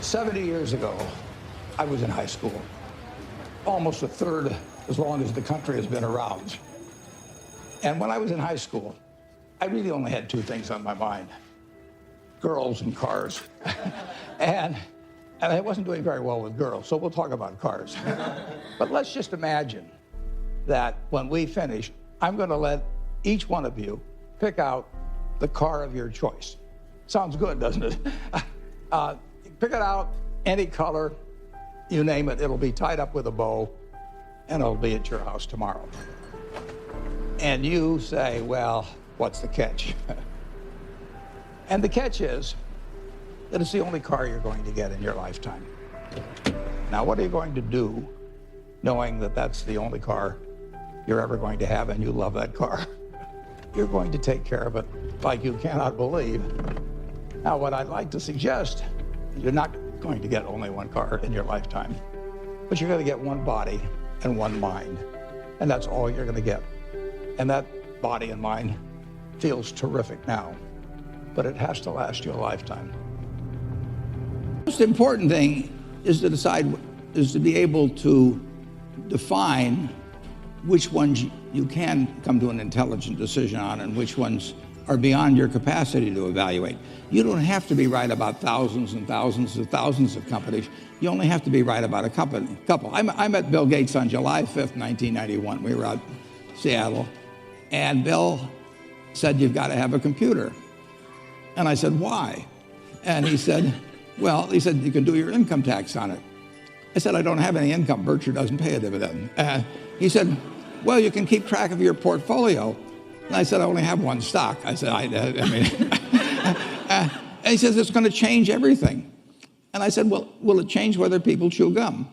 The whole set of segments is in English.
70 years ago, I was in high school, almost a third as long as the country has been around. And when I was in high school, I really only had two things on my mind: girls and cars. and I wasn't doing very well with girls, so we'll talk about cars. But let's just imagine that when we finish, I'm going to let each one of you pick out the car of your choice. Sounds good, doesn't it? Pick it out, any color, you name it. It'll be tied up with a bow, and it'll be at your house tomorrow. And you say, well, what's the catch? And the catch is that it's the only car you're going to get in your lifetime. Now, what are you going to do knowing that that's the only car you're ever going to have and you love that car? You're going to take care of it like you cannot believe. Now, what I'd like to suggest, you're not going to get only one car in your lifetime, but you're going to get one body and one mind, and that's all you're going to get. And that body and mind feels terrific now, but it has to last you a lifetime. The most important thing is to be able to define which ones you can come to an intelligent decision on and which ones are beyond your capacity to evaluate. You don't have to be right about thousands and thousands and thousands of companies. You only have to be right about a couple. I met Bill Gates on July 5th, 1991. We were out in Seattle, and Bill said, you've got to have a computer. And I said, why? And he said, well, you can do your income tax on it. I said, I don't have any income. Berkshire doesn't pay a dividend. He said, well, you can keep track of your portfolio. And I said, I only have one stock. I said, and he says, it's going to change everything. And I said, well, will it change whether people chew gum?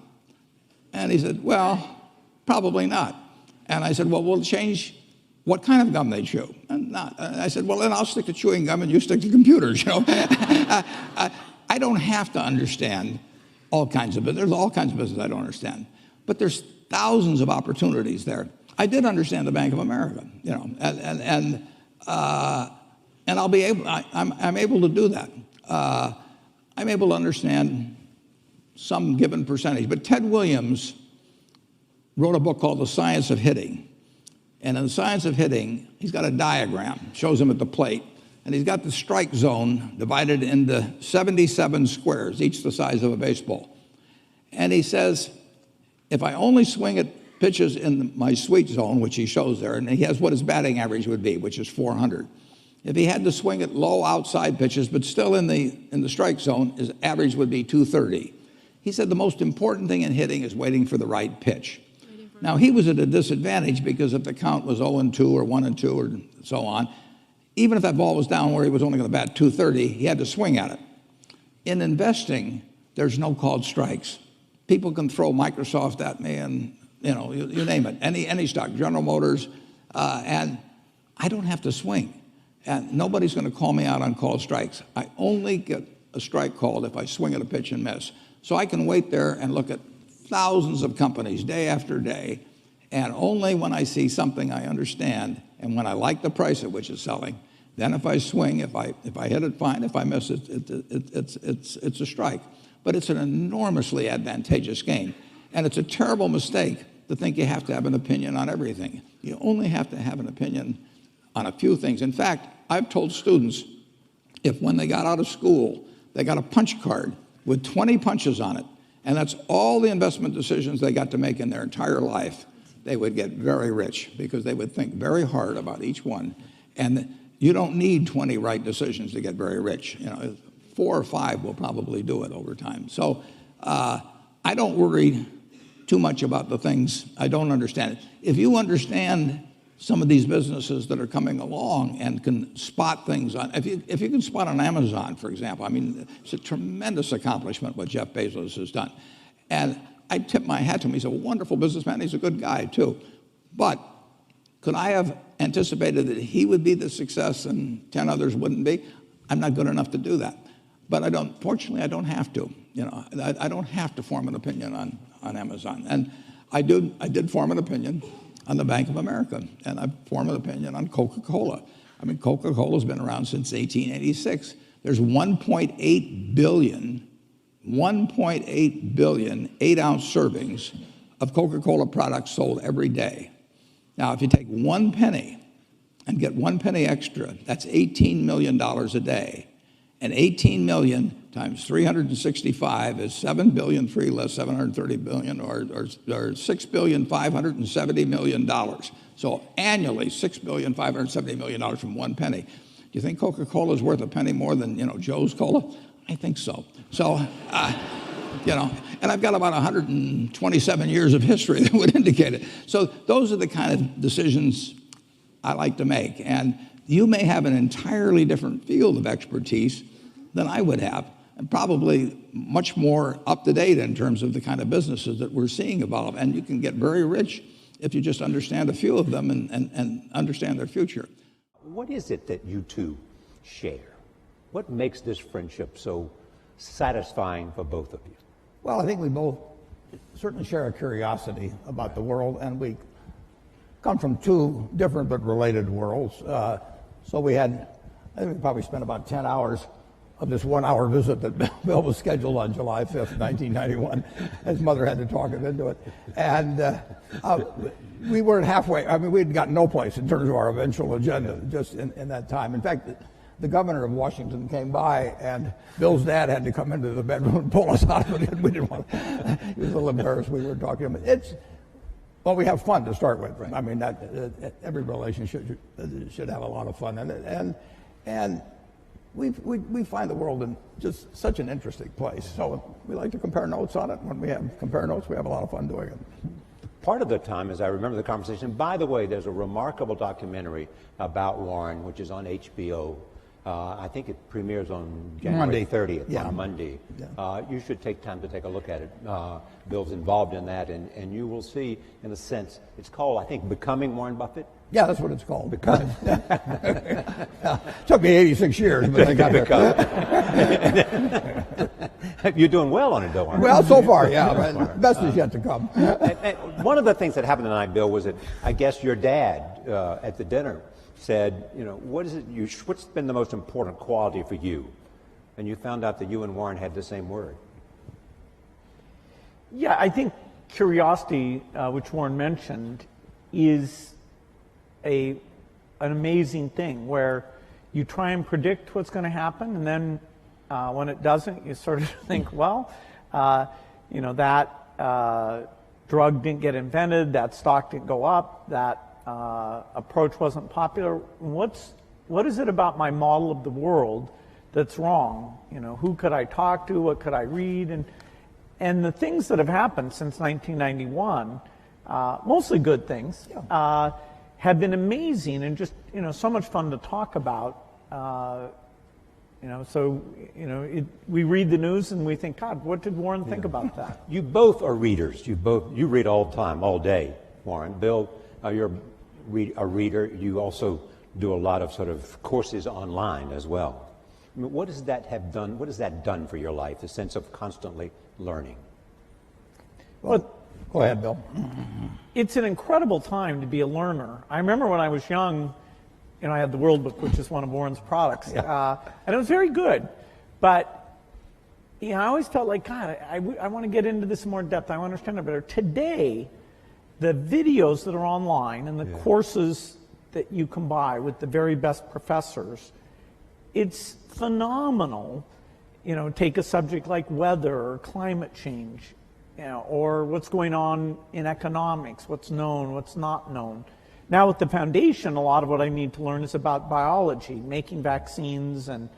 And he said, well, probably not. And I said, well, will it change what kind of gum they chew? And not. And I said, well, then I'll stick to chewing gum and you stick to computers, I don't have to understand all kinds of business. There's all kinds of business I don't understand. But there's thousands of opportunities there. I did understand the Bank of America, and I'll be able. I'm able to do that. I'm able to understand some given percentage. But Ted Williams wrote a book called The Science of Hitting, and in The Science of Hitting, he's got a diagram, shows him at the plate, and he's got the strike zone divided into 77 squares, each the size of a baseball. And he says, if I only swing at pitches in my sweet zone, which he shows there, and he has what his batting average would be, which is 400. If he had to swing at low outside pitches, but still in the strike zone, his average would be 230. He said the most important thing in hitting is waiting for the right pitch. Now, he was at a disadvantage because if the count was 0-2 or 1-2 or so on, even if that ball was down where he was only going to bat 230, he had to swing at it. In investing, there's no called strikes. People can throw Microsoft at me and you name it, any stock, General Motors, and I don't have to swing. And nobody's going to call me out on called strikes. I only get a strike called if I swing at a pitch and miss. So I can wait there and look at thousands of companies day after day, and only when I see something I understand and when I like the price at which it's selling, then if I swing, if I hit it, fine. If I miss it, it's a strike. But it's an enormously advantageous game. And it's a terrible mistake to think you have to have an opinion on everything. You only have to have an opinion on a few things. In fact, I've told students, if when they got out of school, they got a punch card with 20 punches on it, and that's all the investment decisions they got to make in their entire life, they would get very rich because they would think very hard about each one. And you don't need 20 right decisions to get very rich. 4 or 5 will probably do it over time. So I don't worry too much about the things I don't understand. If you understand some of these businesses that are coming along and can spot things on, if you can spot on Amazon, for example, it's a tremendous accomplishment what Jeff Bezos has done. And I tip my hat to him. He's a wonderful businessman. He's a good guy, too. But could I have anticipated that he would be the success and 10 others wouldn't be? I'm not good enough to do that. But fortunately, I don't have to. I don't have to form an opinion on Amazon. And I did form an opinion on the Bank of America, and I formed an opinion on Coca-Cola. Coca-Cola's been around since 1886. There's 1.8 billion 1.8 billion 8-ounce servings of Coca-Cola products sold every day. Now, if you take 1 penny and get 1 penny extra, that's $18 million a day. And 18 million times 365 is 7 billion, 3 less 730 billion, or $6,570,000,000. So annually, $6,570,000,000 from 1 penny. Do you think Coca-Cola is worth a penny more than, Joe's Cola? I think so. So, and I've got about 127 years of history that would indicate it. So those are the kind of decisions I like to make. And you may have an entirely different field of expertise than I would have, and probably much more up to date in terms of the kind of businesses that we're seeing evolve. And you can get very rich if you just understand a few of them and understand their future. What is it that you two share? What makes this friendship so satisfying for both of you? Well, I think we both certainly share a curiosity about the world, and we come from two different but related worlds. So I think we probably spent about 10 hours of this 1-hour visit that Bill was scheduled on July 5th, 1991. His mother had to talk him into it. And we weren't halfway. I mean, we had gotten no place in terms of our eventual agenda just in that time. In fact, the governor of Washington came by, and Bill's dad had to come into the bedroom and pull us out of it. We didn't want to. He was a little embarrassed we were talking to him. Well, we have fun to start with. Right. I mean, every relationship should have a lot of fun in it. And we find the world in just such an interesting place. So we like to compare notes on it. When we compare notes, we have a lot of fun doing it. Part of the time, as I remember the conversation, by the way, there's a remarkable documentary about Warren, which is on HBO. I think it premieres on January 30th, on Monday. Yeah. You should take time to take a look at it. Bill's involved in that, and you will see, in a sense, it's called, I think, Becoming Warren Buffett. Yeah, that's what it's called. Becoming. Took me 86 years, but I got it. You're doing well on it, though, aren't you? Well, so far, yeah. But best is yet to come. And one of the things that happened tonight, Bill, was that I guess your dad at the dinner said, what's been the most important quality for you? And you found out that you and Warren had the same word. Yeah, I think curiosity, which Warren mentioned, is an amazing thing where you try and predict what's going to happen, and then when it doesn't, you sort of think, well, that drug didn't get invented, that stock didn't go up, that approach wasn't popular. What is it about my model of the world that's wrong? Who could I talk to? What could I read? And the things that have happened since 1991, mostly good things, have been amazing and just so much fun to talk about. We read the news and we think, God, what did Warren think about that? You both are readers. You read all the time, all day, Warren. Bill, you're a reader. You also do a lot of sort of courses online as well. I mean, what does that have done? What has that done for your life? The sense of constantly learning. Well, go ahead, Bill. It's an incredible time to be a learner. I remember when I was young, I had the World Book, which is one of Warren's products, and it was very good. But I always felt like, God, I want to get into this in more depth. I want to understand it better. Today, the videos that are online and the courses that you can buy with the very best professors, it's phenomenal. Take a subject like weather or climate change, or what's going on in economics, what's known, what's not known. Now with the foundation, a lot of what I need to learn is about biology, making vaccines and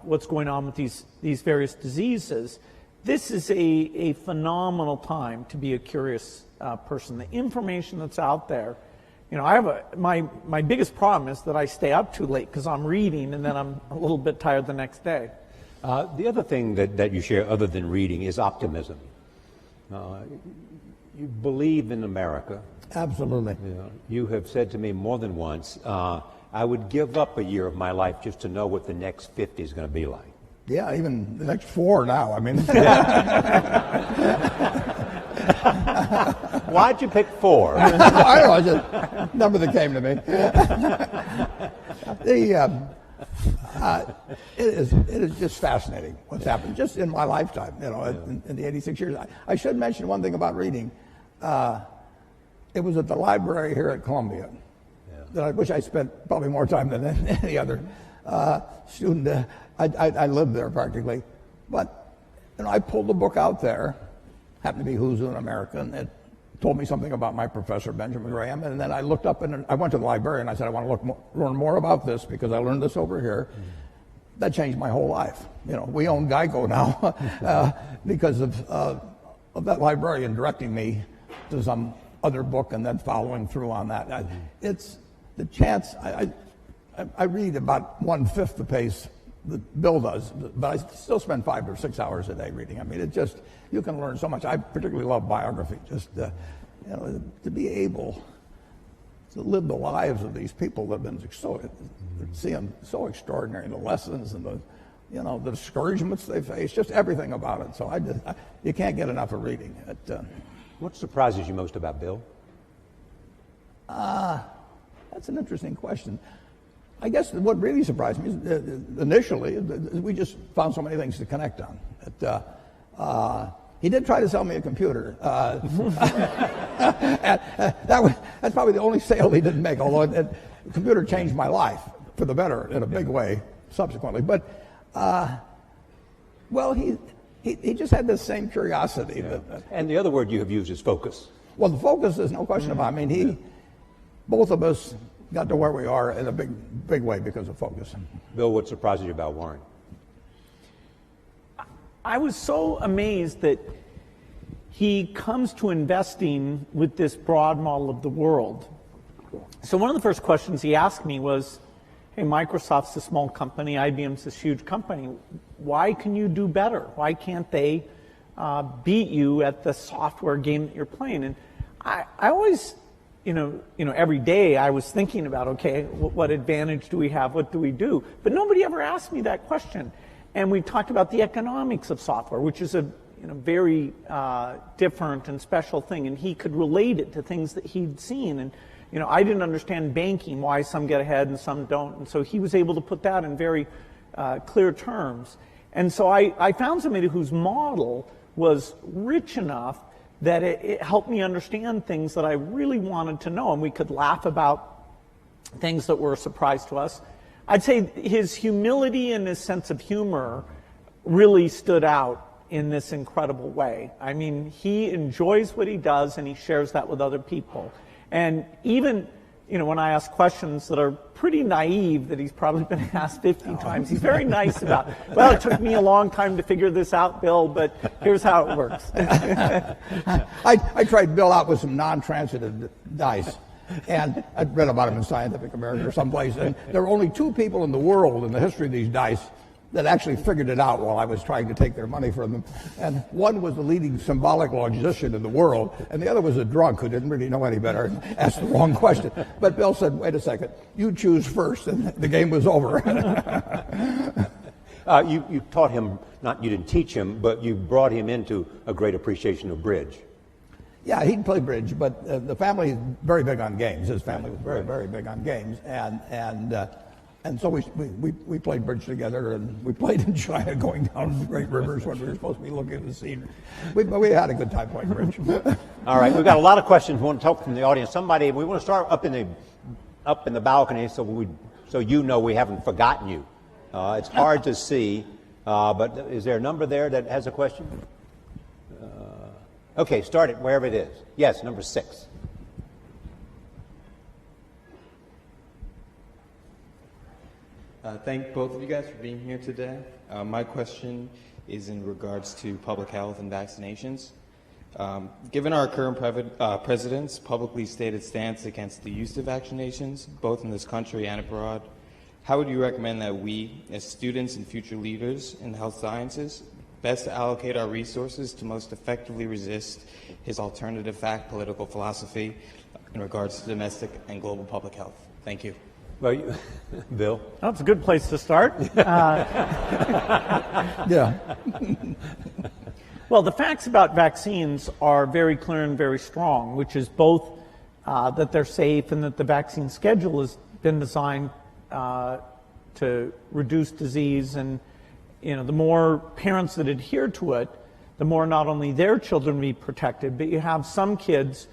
what's going on with these various diseases. This is a phenomenal time to be a curious person. The information that's out there, I have my biggest problem is that I stay up too late because I'm reading and then I'm a little bit tired the next day. The other thing that you share other than reading is optimism. You believe in America. Absolutely. You have said to me more than once, I would give up a year of my life just to know what the next 50 is going to be like. Yeah, even the next 4 now. I mean. Why'd you pick 4? I don't know, just number that came to me. It is just fascinating what's happened just in my lifetime, in the 86 years. I should mention one thing about reading. It was at the library here at Columbia that I wish I spent probably more time than any other student. I lived there practically. But I pulled the book out there, happened to be Who's an American. It told me something about my professor, Benjamin Graham, and then I looked up and I went to the library and I said, I want to learn more about this because I learned this over here. That changed my whole life. We own Geico now because of that librarian directing me to some other book and then following through on that. It's the chance. I read about 1/5 the pace that Bill does, but I still spend 5 or 6 hours a day reading. I mean, you can learn so much. I particularly love biography. Just to be able to live the lives of these people that have been so extraordinary, the lessons and the discouragements they face, just everything about it. So you can't get enough of reading. What surprises you most about Bill? That's an interesting question. I guess what really surprised me is initially we just found so many things to connect on. He did try to sell me a computer. That's probably the only sale he didn't make, although the computer changed my life for the better in a big way subsequently. But, he just had this same curiosity. Yeah. And the other word you have used is focus. Well, the focus is no question about it. I mean, both of us got to where we are in a big way because of focus. Bill, what surprises you about Warren? I was so amazed that he comes to investing with this broad model of the world. So one of the first questions he asked me was, hey, Microsoft's a small company, IBM's this huge company. Why can you do better? Why can't they beat you at the software game that you're playing? And I always, every day I was thinking about, okay, what advantage do we have? What do we do? But nobody ever asked me that question. And we talked about the economics of software, which is a very different and special thing. And he could relate it to things that he'd seen. And I didn't understand banking, why some get ahead and some don't. And so he was able to put that in very clear terms. And so I found somebody whose model was rich enough that it helped me understand things that I really wanted to know. And we could laugh about things that were a surprise to us. I'd say his humility and his sense of humor really stood out in this incredible way. I mean, he enjoys what he does and he shares that with other people. And even, when I ask questions that are pretty naive that he's probably been asked 50 times, he's very nice about, well, it took me a long time to figure this out, Bill, but here's how it works. I tried Bill out with some non-transitive dice. And I'd read about him in Scientific American or someplace, and there were only 2 people in the world in the history of these dice that actually figured it out while I was trying to take their money from them. And one was the leading symbolic logician in the world, and the other was a drunk who didn't really know any better and asked the wrong question. But Bill said, wait a second, you choose first, and the game was over. You taught him, you didn't teach him, but you brought him into a great appreciation of bridge. Yeah, he'd play bridge, but the family is very big on games. His family was very, very big on games, and so we played bridge together, and we played in China, going down the great rivers when we were supposed to be looking at the scenery. We had a good time playing bridge. All right, we've got a lot of questions we want to talk from the audience. We want to start up in the balcony, so we haven't forgotten you. It's hard to see, but is there a number there that has a question? Okay, start it wherever it is. Yes, number 6. Thank both of you guys for being here today. My question is in regards to public health and vaccinations. Given our current president's publicly stated stance against the use of vaccinations, both in this country and abroad, how would you recommend that we, as students and future leaders in the health sciences, best allocate our resources to most effectively resist his alternative fact political philosophy in regards to domestic and global public health? Thank you. Well, Bill? That's a good place to start. Yeah. Well, the facts about vaccines are very clear and very strong, which is both that they're safe and that the vaccine schedule has been designed to reduce disease, and the more parents that adhere to it, the more not only their children be protected, but you have some kids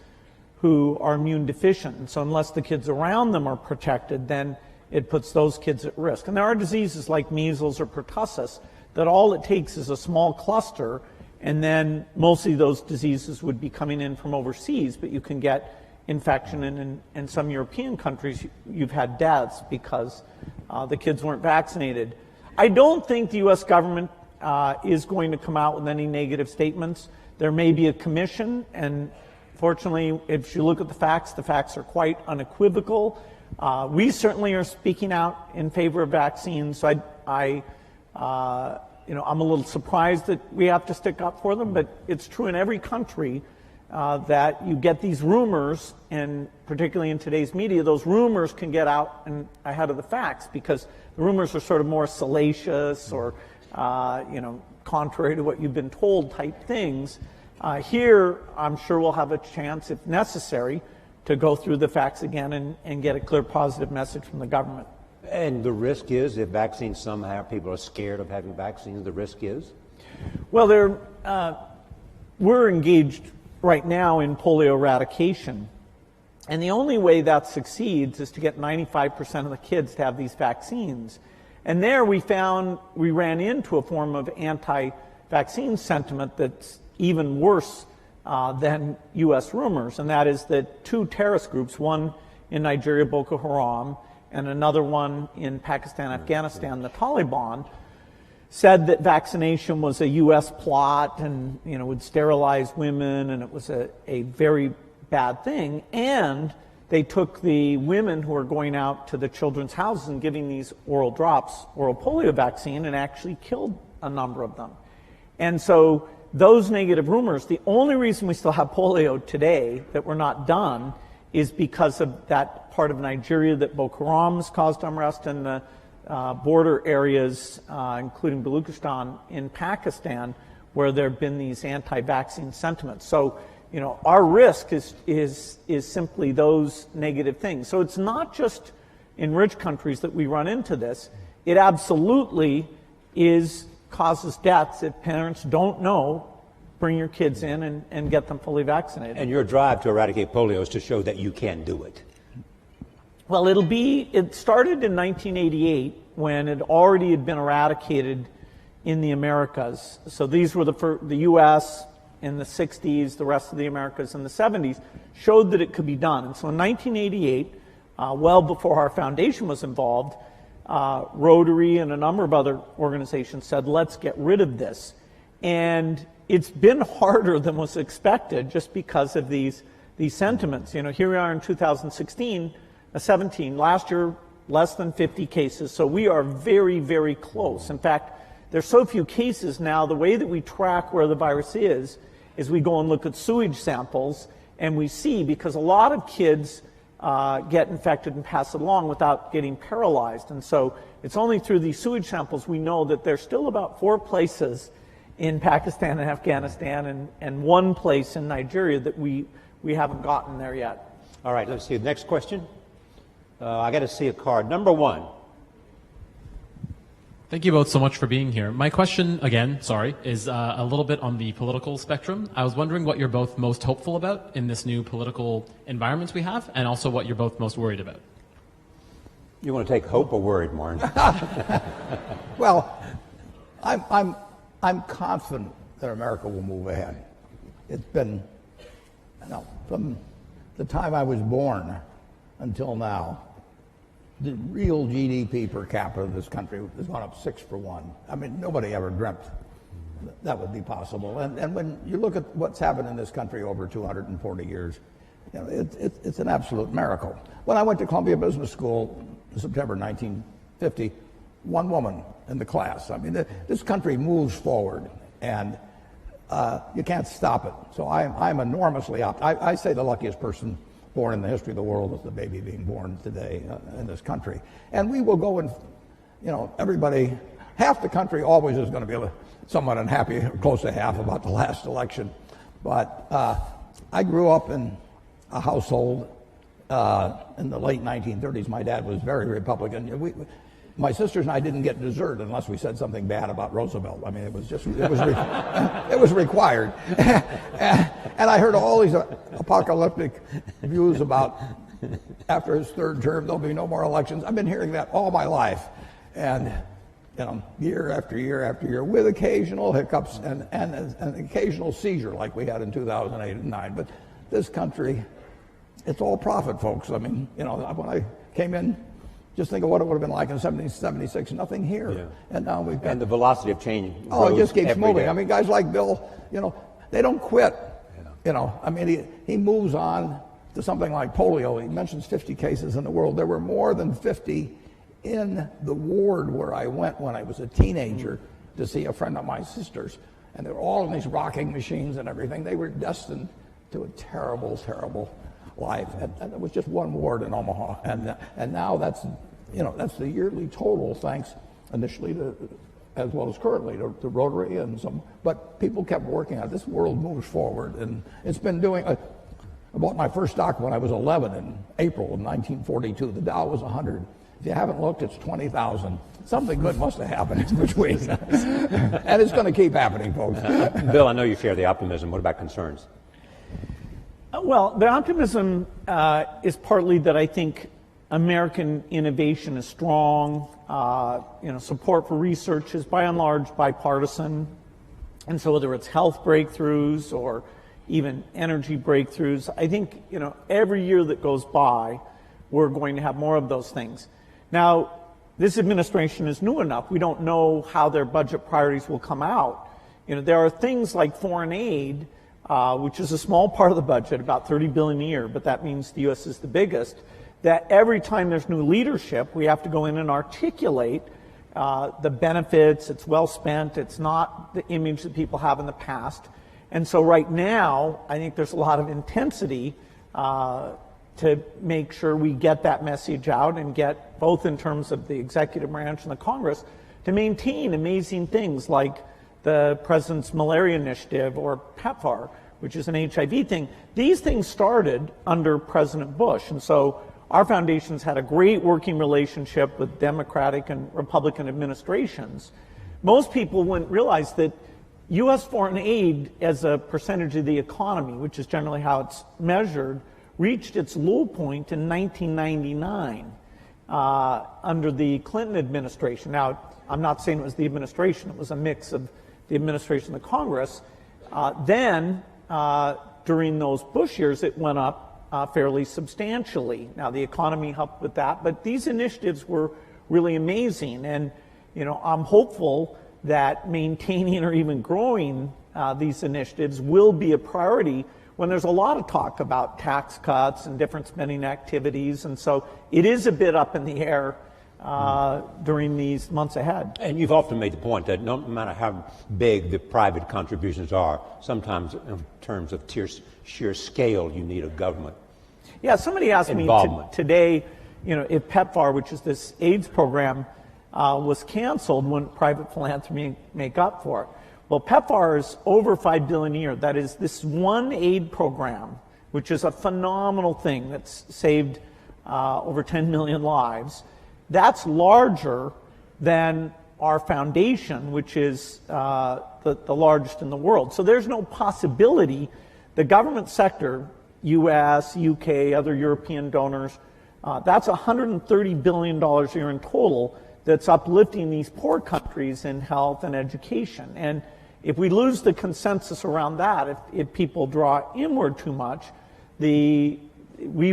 who are immune deficient. And so unless the kids around them are protected, then it puts those kids at risk. And there are diseases like measles or pertussis that all it takes is a small cluster, and then mostly those diseases would be coming in from overseas, but you can get infection, and in some European countries you've had deaths because the kids weren't vaccinated. I don't think the U.S. government is going to come out with any negative statements. There may be a commission, and fortunately, if you look at the facts are quite unequivocal. We certainly are speaking out in favor of vaccines. So I'm a little surprised that we have to stick up for them, but it's true in every country that you get these rumors, and particularly in today's media, those rumors can get out and ahead of the facts because the rumors are sort of more salacious or contrary to what you've been told type things. Here, I'm sure we'll have a chance, if necessary, to go through the facts again and get a clear positive message from the government. And the risk is, if vaccines somehow, people are scared of having vaccines, the risk is? Well, we're engaged right now in polio eradication. And the only way that succeeds is to get 95% of the kids to have these vaccines. And there we ran into a form of anti-vaccine sentiment that's even worse than U.S. rumors, and that is that two terrorist groups, one in Nigeria, Boko Haram, and another one in Pakistan, Afghanistan, the Taliban, said that vaccination was a U.S. plot and would sterilize women, and it was a very bad thing. And they took the women who were going out to the children's houses and giving these oral drops, oral polio vaccine, and actually killed a number of them. And so those negative rumors, the only reason we still have polio today, that we're not done, is because of that part of Nigeria that Boko Haram has caused unrest, and the border areas, including Baluchistan in Pakistan, where there have been these anti-vaccine sentiments. So, our risk is simply those negative things. So it's not just in rich countries that we run into this. It absolutely causes deaths if parents don't know. Bring your kids in and get them fully vaccinated. And your drive to eradicate polio is to show that you can do it. Well, it started in 1988 when it already had been eradicated in the Americas. So these were the U.S. in the 60s, the rest of the Americas in the 70s, showed that it could be done. And so in 1988, well before our foundation was involved, Rotary and a number of other organizations said, let's get rid of this. And it's been harder than was expected just because of these sentiments. Here we are in 2017, last year, less than 50 cases. So we are very, very close. In fact, there's so few cases now, the way that we track where the virus is we go and look at sewage samples, and we see, because a lot of kids get infected and pass it along without getting paralyzed. And so it's only through these sewage samples we know that there's still about 4 places in Pakistan and Afghanistan and 1 place in Nigeria that we haven't gotten there yet. All right, let's see. The next question. I got to see a card. Number 1. Thank you both so much for being here. My question, again, is a little bit on the political spectrum. I was wondering what you're both most hopeful about in this new political environment we have, and also what you're both most worried about. You want to take hope or worried, Warren? Well, I'm confident that America will move ahead. It's been, from the time I was born until now, the real GDP per capita of this country has gone up 6 for 1. I mean, nobody ever dreamt that would be possible. And when you look at what's happened in this country over 240 years, it's an absolute miracle. When I went to Columbia Business School in September 1950, 1 woman in the class. I mean, this country moves forward, and you can't stop it. So I'm enormously optimistic. I say the luckiest person born in the history of the world is the baby being born today in this country. And we will go and, everybody, half the country always is going to be somewhat unhappy, or close to half, about the last election. But I grew up in a household in the late 1930s. My dad was very Republican. my sisters and I didn't get dessert unless we said something bad about Roosevelt. I mean, it was it was required. And I heard all these apocalyptic views about after his third term there'll be no more elections. I've been hearing that all my life, and year after year after year, with occasional hiccups and an occasional seizure like we had in 2008 and 9. But this country, it's all profit, folks. I mean, when I came in, just think of what it would have been like in 1776. Nothing here, and now we've got. And the velocity of change. It just keeps moving. Day. I mean, guys like Bill, they don't quit. I mean, he moves on to something like polio. He mentions 50 cases in the world. There were more than 50 in the ward where I went when I was a teenager to see a friend of my sister's, and they were all in these rocking machines and everything. They were destined to a terrible, terrible life, and it was just one ward in Omaha, and now that's the yearly total, thanks initially to, as well as currently to Rotary and some, but people kept working on it. This world moves forward, and it's been doing. I bought my first stock when I was 11 in April of 1942. The Dow was 100. If you haven't looked, it's 20,000. Something good must have happened in between, and it's going to keep happening, folks. Bill, I know you share the optimism. What about concerns? Well, the optimism is partly that I think American innovation is strong. Support for research is by and large bipartisan. And so whether it's health breakthroughs or even energy breakthroughs, I think, every year that goes by, we're going to have more of those things. Now, this administration is new enough. We don't know how their budget priorities will come out. There are things like foreign aid, which is a small part of the budget, about $30 billion a year, but that means the U.S. is the biggest, that every time there's new leadership, we have to go in and articulate the benefits. It's well spent. It's not the image that people have in the past. And so right now, I think there's a lot of intensity to make sure we get that message out and get, both in terms of the executive branch and the Congress, to maintain amazing things like the President's Malaria Initiative or PEPFAR, which is an HIV thing. These things started under President Bush, and so our foundation's had a great working relationship with Democratic and Republican administrations. Most people wouldn't realize that U.S. foreign aid as a percentage of the economy, which is generally how it's measured, reached its low point in 1999 under the Clinton administration. Now, I'm not saying it was the administration, it was a mix of the administration and the Congress. Then, during those Bush years, it went up fairly substantially. Now, the economy helped with that, but these initiatives were really amazing. And, I'm hopeful that maintaining or even growing these initiatives will be a priority when there's a lot of talk about tax cuts and different spending activities. And so it is a bit up in the air during these months ahead. And you've often made the point that no matter how big the private contributions are, sometimes in terms of sheer scale, you need a government. Yeah, somebody asked me today, if PEPFAR, which is this AIDS program, was canceled, wouldn't private philanthropy make up for it? Well, PEPFAR is over $5 billion a year. That is this one aid program, which is a phenomenal thing that's saved over 10 million lives. That's larger than our foundation, which is the largest in the world. So there's no possibility the government sector, U.S., U.K., other European donors, that's $130 billion a year in total that's uplifting these poor countries in health and education. And if we lose the consensus around that, if people draw inward too much, we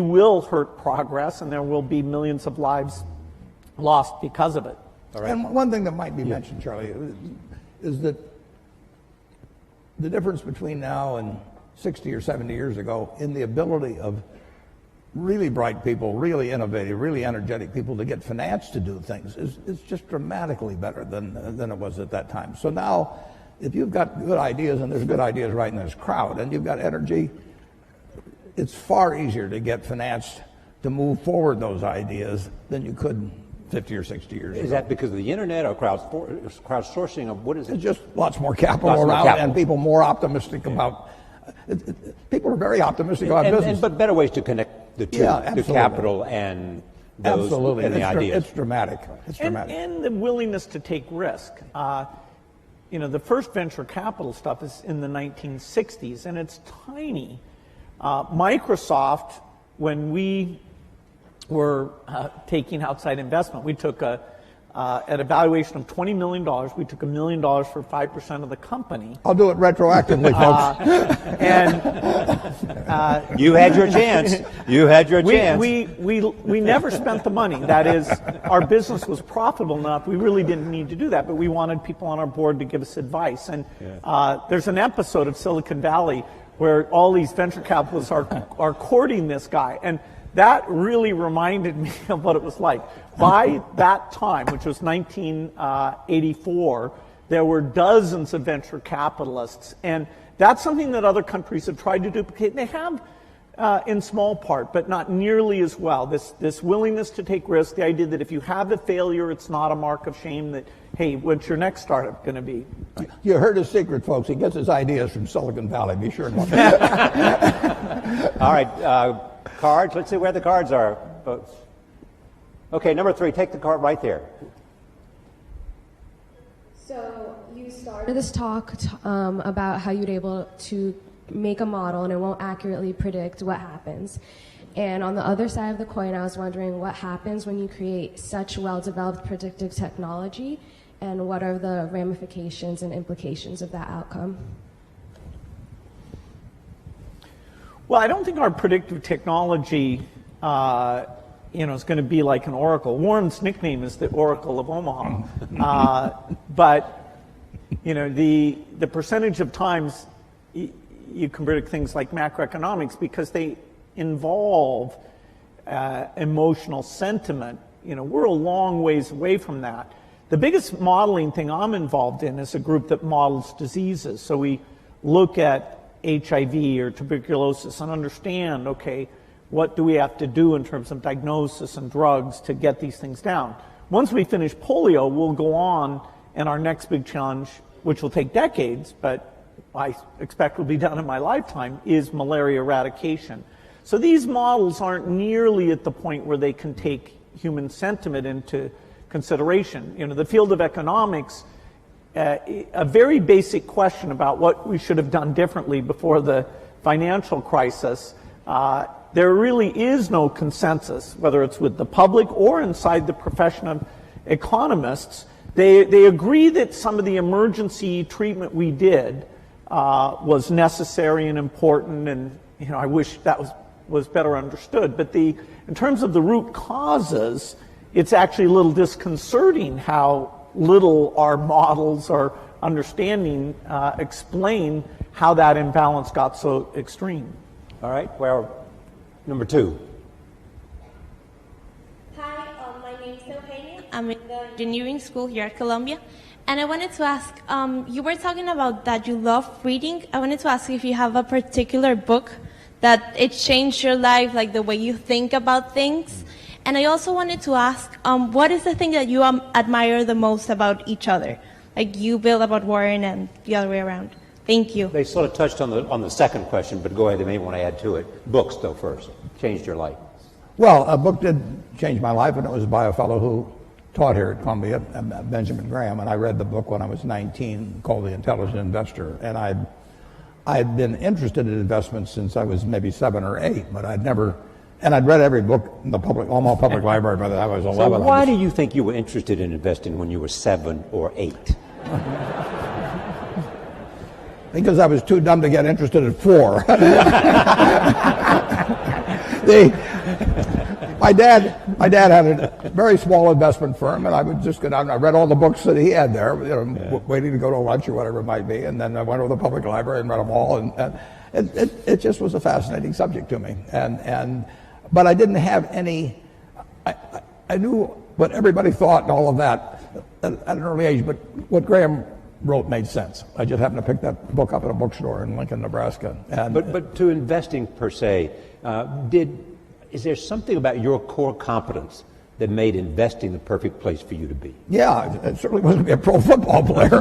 will hurt progress and there will be millions of lives lost because of it. All right. And one thing that might be mentioned, Charlie, is that the difference between now and 60 or 70 years ago in the ability of really bright people, really innovative, really energetic people to get financed to do things is just dramatically better than it was at that time. So now, if you've got good ideas, and there's good ideas right in this crowd, and you've got energy, it's far easier to get financed to move forward those ideas than you could 50 or 60 years ago. Is that because of the internet or crowdsourcing, or what is it? It's just lots more capital around and people more optimistic about people are very optimistic about business. But better ways to connect the two, the capital and those Absolutely. and the ideas. It's dramatic. It's dramatic. And the willingness to take risk. The first venture capital stuff is in the 1960s, and it's tiny. Microsoft, when we were taking outside investment, we took at a valuation of $20 million, we took $1 million for 5% of the company. I'll do it retroactively, folks. You had your chance. You had your chance. We never spent the money. That is, our business was profitable enough. We really didn't need to do that, but we wanted people on our board to give us advice. And there's an episode of Silicon Valley where all these venture capitalists are courting this guy. And that really reminded me of what it was like. By that time, which was 1984, there were dozens of venture capitalists. And that's something that other countries have tried to duplicate. They have in small part, but not nearly as well. This willingness to take risks, the idea that if you have a failure, it's not a mark of shame, that, hey, what's your next startup going to be? You heard his secret, folks. He gets his ideas from Silicon Valley. Be sure to look. All right, cards. Let's see where the cards are, folks. Okay, number 3, take the card right there. So you started this talk about how you'd able to make a model and it won't accurately predict what happens. And on the other side of the coin, I was wondering what happens when you create such well-developed predictive technology, and what are the ramifications and implications of that outcome? Well, I don't think our predictive technology is going to be like an oracle. Warren's nickname is the Oracle of Omaha. But the percentage of times you can predict things like macroeconomics, because they involve emotional sentiment. We're a long ways away from that. The biggest modeling thing I'm involved in is a group that models diseases. So we look at HIV or tuberculosis and understand, okay, what do we have to do in terms of diagnosis and drugs to get these things down? Once we finish polio, we'll go on, and our next big challenge, which will take decades, but I expect will be done in my lifetime, is malaria eradication. So these models aren't nearly at the point where they can take human sentiment into consideration. The field of economics, a very basic question about what we should have done differently before the financial crisis, there really is no consensus, whether it's with the public or inside the profession of economists. They agree that some of the emergency treatment we did was necessary and important, and I wish that was better understood. But in terms of the root causes, it's actually a little disconcerting how little our models or understanding explain how that imbalance got so extreme. All right, well, number 2. Hi, my name is Eugenia. I'm in the engineering school here at Columbia. And I wanted to ask, you were talking about that you love reading. I wanted to ask if you have a particular book that it changed your life, like the way you think about things. And I also wanted to ask, what is the thing that you admire the most about each other? Like you, Bill, about Warren, and the other way around. Thank you. They sort of touched on the second question, but go ahead, they may want to add to it. Books, though, first. Changed your life. Well, a book did change my life, and it was by a fellow who taught here at Columbia, Benjamin Graham, and I read the book when I was 19 called The Intelligent Investor. And I'd been interested in investments since I was maybe 7 or 8, but I'd read every book in the Omaha Public Library by the time I was 11. So why do you think you were interested in investing when you were 7 or 8? Because I was too dumb to get interested at 4. My dad had a very small investment firm, and I would just go down and I read all the books that he had there, waiting to go to lunch or whatever it might be, and then I went over to the public library and read them all, and it just was a fascinating subject to me. But I didn't have any. I knew what everybody thought and all of that at an early age, but what Graham wrote made sense. I just happened to pick that book up at a bookstore in Lincoln, Nebraska. But to investing per se, is there something about your core competence that made investing the perfect place for you to be? Yeah, it certainly wasn't to be a pro football player.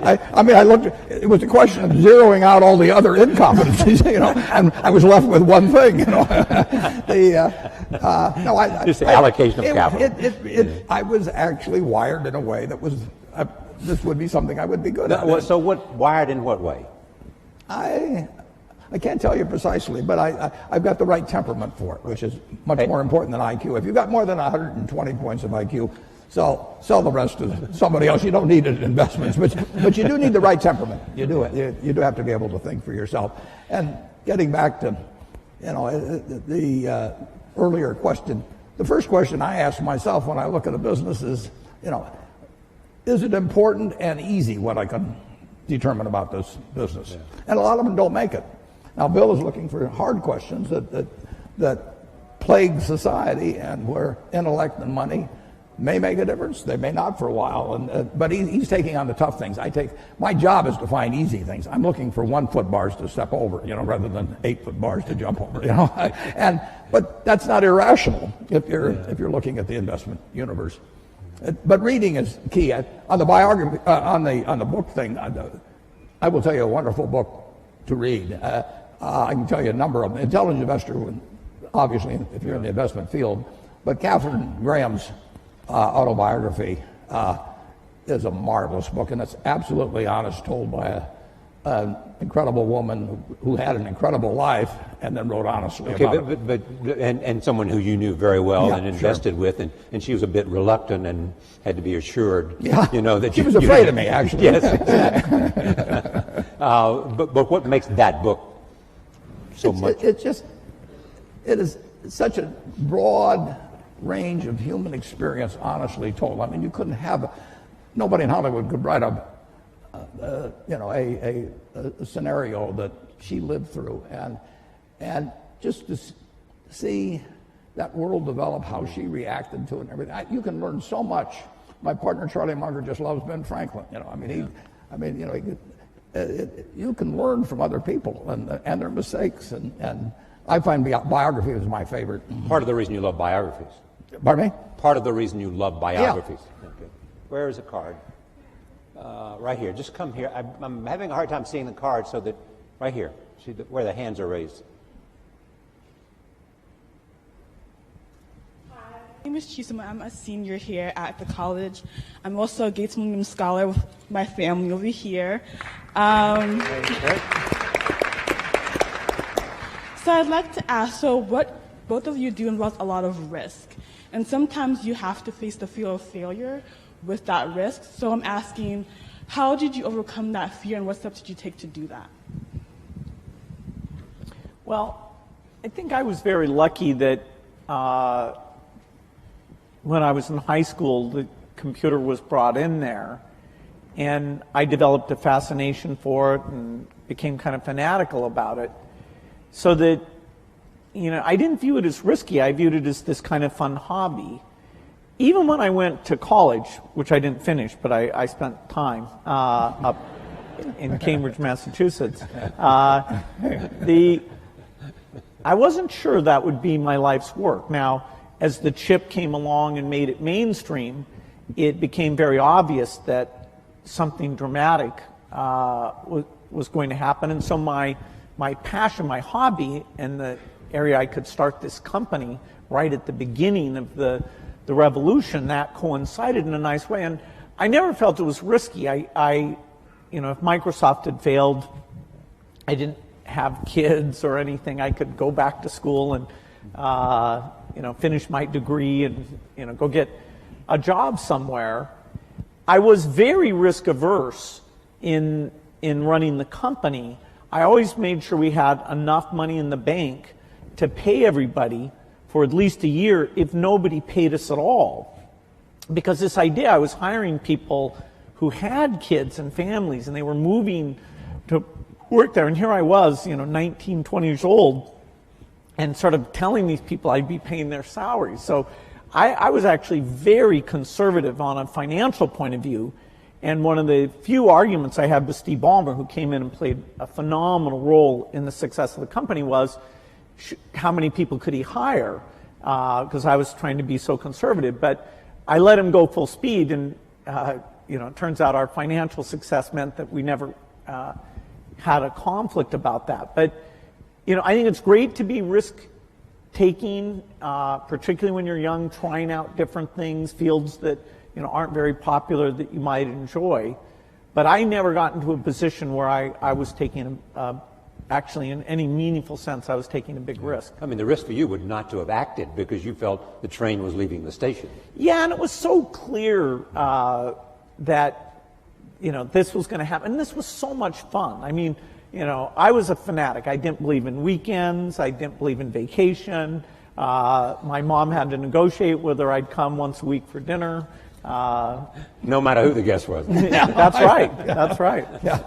I looked. It was a question of zeroing out all the other incompetencies, and I was left with one thing, Just the allocation of capital. I was actually wired in a way that was. This would be something I would be good at. So wired in what way? I can't tell you precisely, but I've got the right temperament for it, which is much more important than IQ. If you've got more than 120 points of IQ, sell the rest to somebody else. You don't need it in investments, but you do need the right temperament. You do. You do have to be able to think for yourself. And getting back to, the earlier question, the first question I ask myself when I look at a business is it important and easy what I can determine about this business? Yeah. And a lot of them don't make it. Now, Bill is looking for hard questions that plague society, and where intellect and money may make a difference. They may not for a while, but he's taking on the tough things. My job is to find easy things. I'm looking for 1 foot bars to step over, rather than 8 foot bars to jump over, But that's not irrational if you're looking at the investment universe. But reading is key. On the biography, on the book thing, I will tell you a wonderful book to read. I can tell you a number of them. Intelligent Investor, obviously, if you're in the investment field. But Katharine Graham's autobiography is a marvelous book, and it's absolutely honest, told by an incredible woman who had an incredible life and then wrote honestly about it. But and someone who you knew very well and invested with, and she was a bit reluctant and had to be assured, that she was afraid of me, actually. Yes. But what makes that book so much? It is such a broad range of human experience, honestly told. I mean, you couldn't have nobody in Hollywood could write a scenario that she lived through, and just to see that world develop, how she reacted to it, and everything. You can learn so much. My partner Charlie Munger just loves Ben Franklin. You can learn from other people and their mistakes, and I find biography is my favorite. Part of the reason you love biographies. Pardon me? Part of the reason you love biographies. Yeah. Okay. Where is a card? Right here. Just come here. I'm having a hard time seeing the card, so that right here. See where the hands are raised. Hi, my name is Chisholm. I'm a senior here at the college. I'm also a Gates Millennium Scholar with my family over here. So I'd like to ask, what both of you do involves a lot of risk. And sometimes you have to face the fear of failure with that risk. So I'm asking, how did you overcome that fear, and what steps did you take to do that? Well, I think I was very lucky that when I was in high school, the computer was brought in there, and I developed a fascination for it and became kind of fanatical about it. So that, I didn't view it as risky. I viewed it as this kind of fun hobby. Even when I went to college, which I didn't finish, but I spent time up in Cambridge, Massachusetts, I wasn't sure that would be my life's work. Now, as the chip came along and made it mainstream, it became very obvious that something dramatic was going to happen. And so my passion, my hobby, and the area I could start this company right at the beginning of the revolution, that coincided in a nice way. And I never felt it was risky. If Microsoft had failed, I didn't have kids or anything. I could go back to school and finish my degree and go get a job somewhere. I was very risk averse in running the company. I always made sure we had enough money in the bank to pay everybody for at least a year if nobody paid us at all. Because this idea, I was hiring people who had kids and families, and they were moving to work there. And here I was, 19, 20 years old, and sort of telling these people I'd be paying their salaries. So I was actually very conservative on a financial point of view. And one of the few arguments I had with Steve Ballmer, who came in and played a phenomenal role in the success of the company, was how many people could he hire? because I was trying to be so conservative. But I let him go full speed, and it turns out our financial success meant that we never had a conflict about that. But I think it's great to be risk-taking, particularly when you're young, trying out different things, fields that aren't very popular that you might enjoy. But I never got into a position where I was taking, actually in any meaningful sense, I was taking a big risk. I mean, the risk for you would not to have acted because you felt the train was leaving the station. Yeah, and it was so clear that, this was going to happen. And this was so much fun. I mean, I was a fanatic. I didn't believe in weekends. I didn't believe in vacation. My mom had to negotiate whether I'd come once a week for dinner. No matter who the guest was. Yeah, that's right. That's right. Yeah.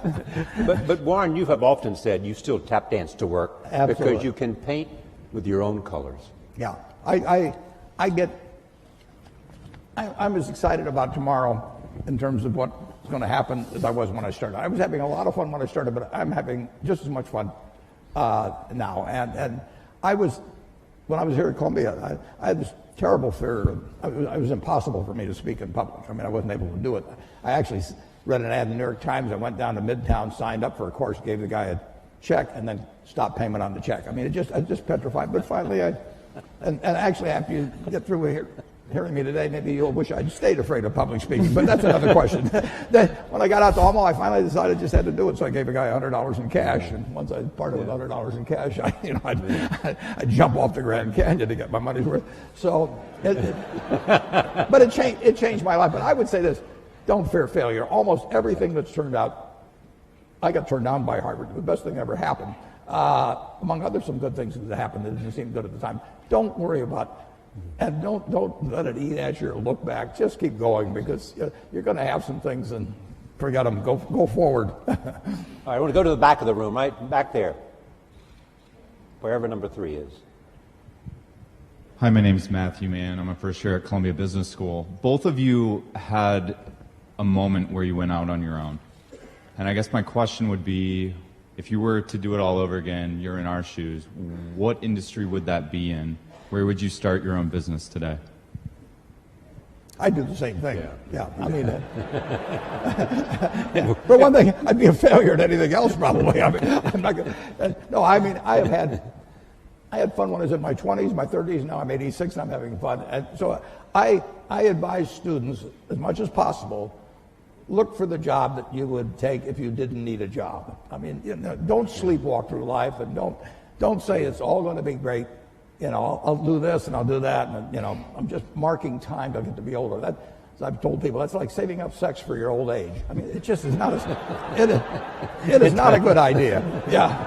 But Warren, you have often said you still tap dance to work. Absolutely. Because you can paint with your own colors. Yeah. I'm as excited about tomorrow in terms of what's going to happen as I was when I started. I was having a lot of fun when I started, but I'm having just as much fun now. And when I was here at Columbia, I had this terrible fear. It was impossible for me to speak in public. I mean, I wasn't able to do it. I actually read an ad in the New York Times. I went down to Midtown, signed up for a course, gave the guy a check, and then stopped payment on the check. I mean, I just petrified. But finally, and actually, after you get through hearing me today, maybe you'll wish I'd stayed afraid of public speaking. But that's another question. Then when I got out to Omaha, I finally decided I just had to do it. So I gave a guy $100 in cash, and once I parted with $100 in cash, I'd jump off the Grand Canyon to get my money's worth. So, but it changed my life. But I would say this: don't fear failure. Almost everything that's turned out, I got turned down by Harvard. The best thing ever happened. Among other some good things that happened that didn't seem good at the time. Don't worry about. And don't let it eat at you or look back. Just keep going, because you're going to have some things and forget them. Go forward. All right, I want to go to the back of the room, right back there, wherever number 3 is. Hi, my name is Matthew Mann. I'm a first year at Columbia Business School. Both of you had a moment where you went out on your own. And I guess my question would be, if you were to do it all over again, you're in our shoes, what industry would that be in? Where would you start your own business today? I'd do the same thing. Yeah. I mean, for one thing, I'd be a failure at anything else probably. I mean, I'm not gonna. No, I mean, I had fun when I was in my 20s, my 30s. Now I'm 86 and I'm having fun. And so I advise students as much as possible, look for the job that you would take if you didn't need a job. I mean, don't sleepwalk through life, and don't say it's all going to be great. I'll do this and I'll do that, and I'm just marking time till I get to be older. That, as I've told people, that's like saving up sex for your old age. I mean, it just is not it is not a good idea. Yeah.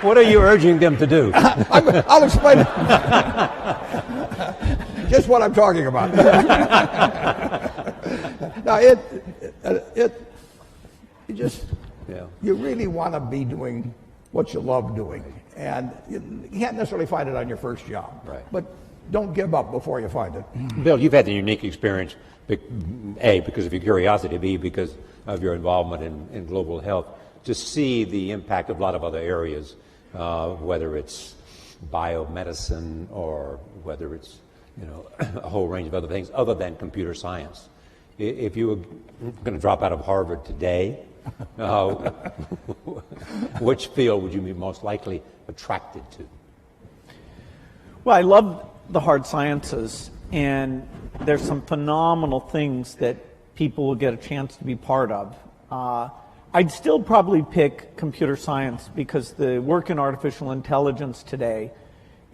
What are you urging them to do? I'll explain it. Just what I'm talking about. Now, you really want to be doing what you love doing, and you can't necessarily find it on your first job. Right. But don't give up before you find it. Bill, you've had the unique experience, A, because of your curiosity, B, because of your involvement in global health, to see the impact of a lot of other areas, whether it's biomedicine or whether it's a whole range of other things other than computer science. If you were going to drop out of Harvard today, which field would you be most likely attracted to? Well, I love the hard sciences, and there's some phenomenal things that people will get a chance to be part of. I'd still probably pick computer science, because the work in artificial intelligence today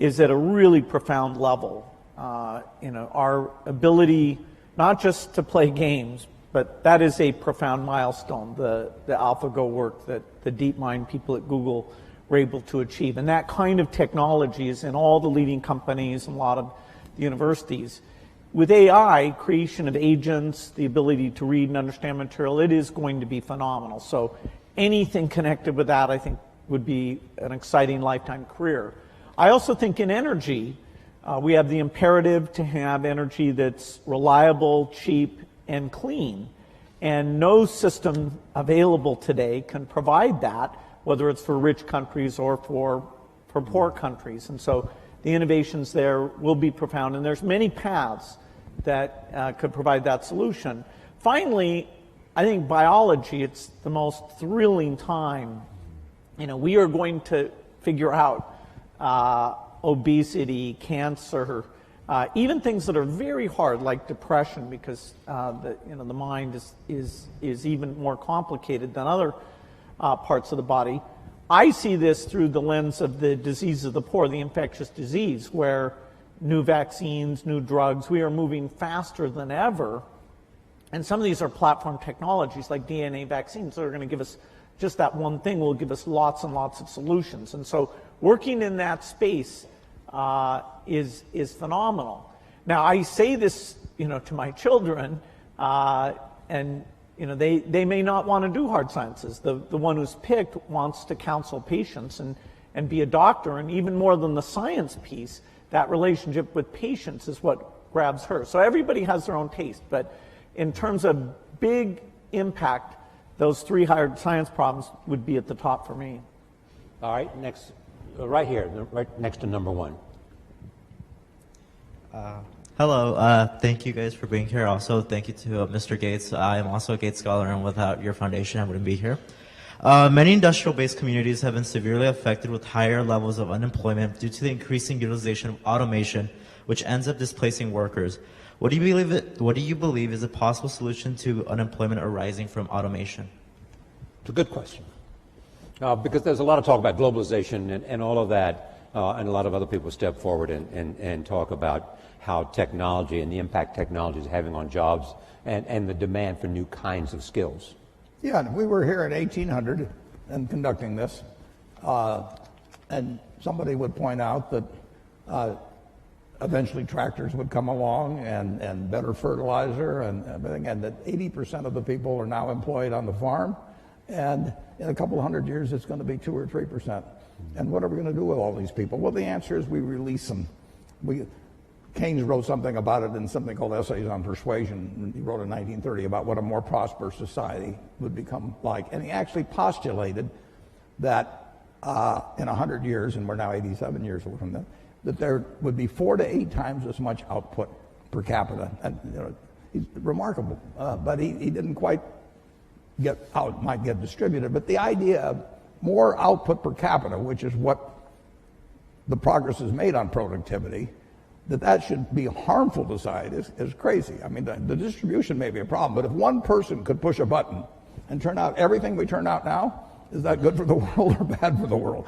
is at a really profound level. Our ability not just to play games, but that is a profound milestone, the AlphaGo work that the DeepMind people at Google were able to achieve. And that kind of technology is in all the leading companies and a lot of the universities. With AI, creation of agents, the ability to read and understand material, it is going to be phenomenal. So anything connected with that, I think, would be an exciting lifetime career. I also think in energy, we have the imperative to have energy that's reliable, cheap, and clean. And no system available today can provide that, whether it's for rich countries or for poor countries. And so the innovations there will be profound, and there's many paths that could provide that solution. Finally, I think biology, it's the most thrilling time. We are going to figure out obesity, cancer, even things that are very hard, like depression, because the mind is even more complicated than other parts of the body. I see this through the lens of the disease of the poor, the infectious disease, where new vaccines, new drugs, we are moving faster than ever. And some of these are platform technologies like DNA vaccines that are going to give us just that one thing will give us lots and lots of solutions. And so working in that space is phenomenal. Now, I say this, to my children, and they may not want to do hard sciences. The one who's picked wants to counsel patients and be a doctor, and even more than the science piece, that relationship with patients is what grabs her. So everybody has their own taste, but in terms of big impact, those 3 hard science problems would be at the top for me. All right, next, right here, right next to number 1. Hello, thank you guys for being here. Also, thank you to Mr. Gates. I am also a Gates Scholar, and without your foundation, I wouldn't be here. Many industrial-based communities have been severely affected with higher levels of unemployment due to the increasing utilization of automation, which ends up displacing workers. What do you believe is a possible solution to unemployment arising from automation? It's a good question. Because there's a lot of talk about globalization and all of that, and a lot of other people step forward and talk about how technology and the impact technology is having on jobs and the demand for new kinds of skills. Yeah, we were here in 1800 and conducting this, and somebody would point out that eventually tractors would come along and better fertilizer and everything, and that 80% of the people are now employed on the farm, and in a couple of hundred years it's going to be 2 or 3%. And what are we going to do with all these people? Well, the answer is we release them. Keynes wrote something about it in something called Essays on Persuasion. He wrote in 1930 about what a more prosperous society would become like. And he actually postulated that in 100 years, and we're now 87 years away from that there would be 4 to 8 times as much output per capita. And he's remarkable, but he didn't quite get how it might get distributed. But the idea of more output per capita, which is what the progress is made on productivity, that should be harmful to society is crazy. I mean, the distribution may be a problem, but if one person could push a button and turn out everything we turn out now, is that good for the world or bad for the world?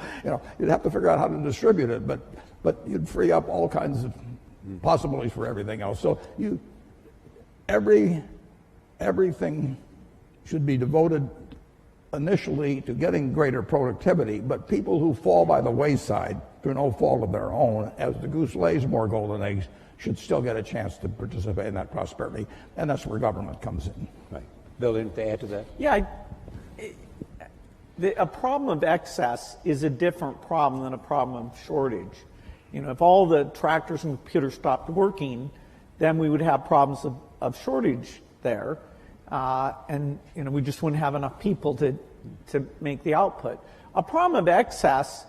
You'd have to figure out how to distribute it, but you'd free up all kinds of possibilities for everything else. So everything should be devoted initially to getting greater productivity, but people who fall by the wayside through no fault of their own, as the goose lays more golden eggs, should still get a chance to participate in that prosperity, and that's where government comes in. Right. Bill, anything to add to that? Yeah, a problem of excess is a different problem than a problem of shortage. If all the tractors and computers stopped working, then we would have problems of shortage there, and we just wouldn't have enough people to make the output. A problem of excess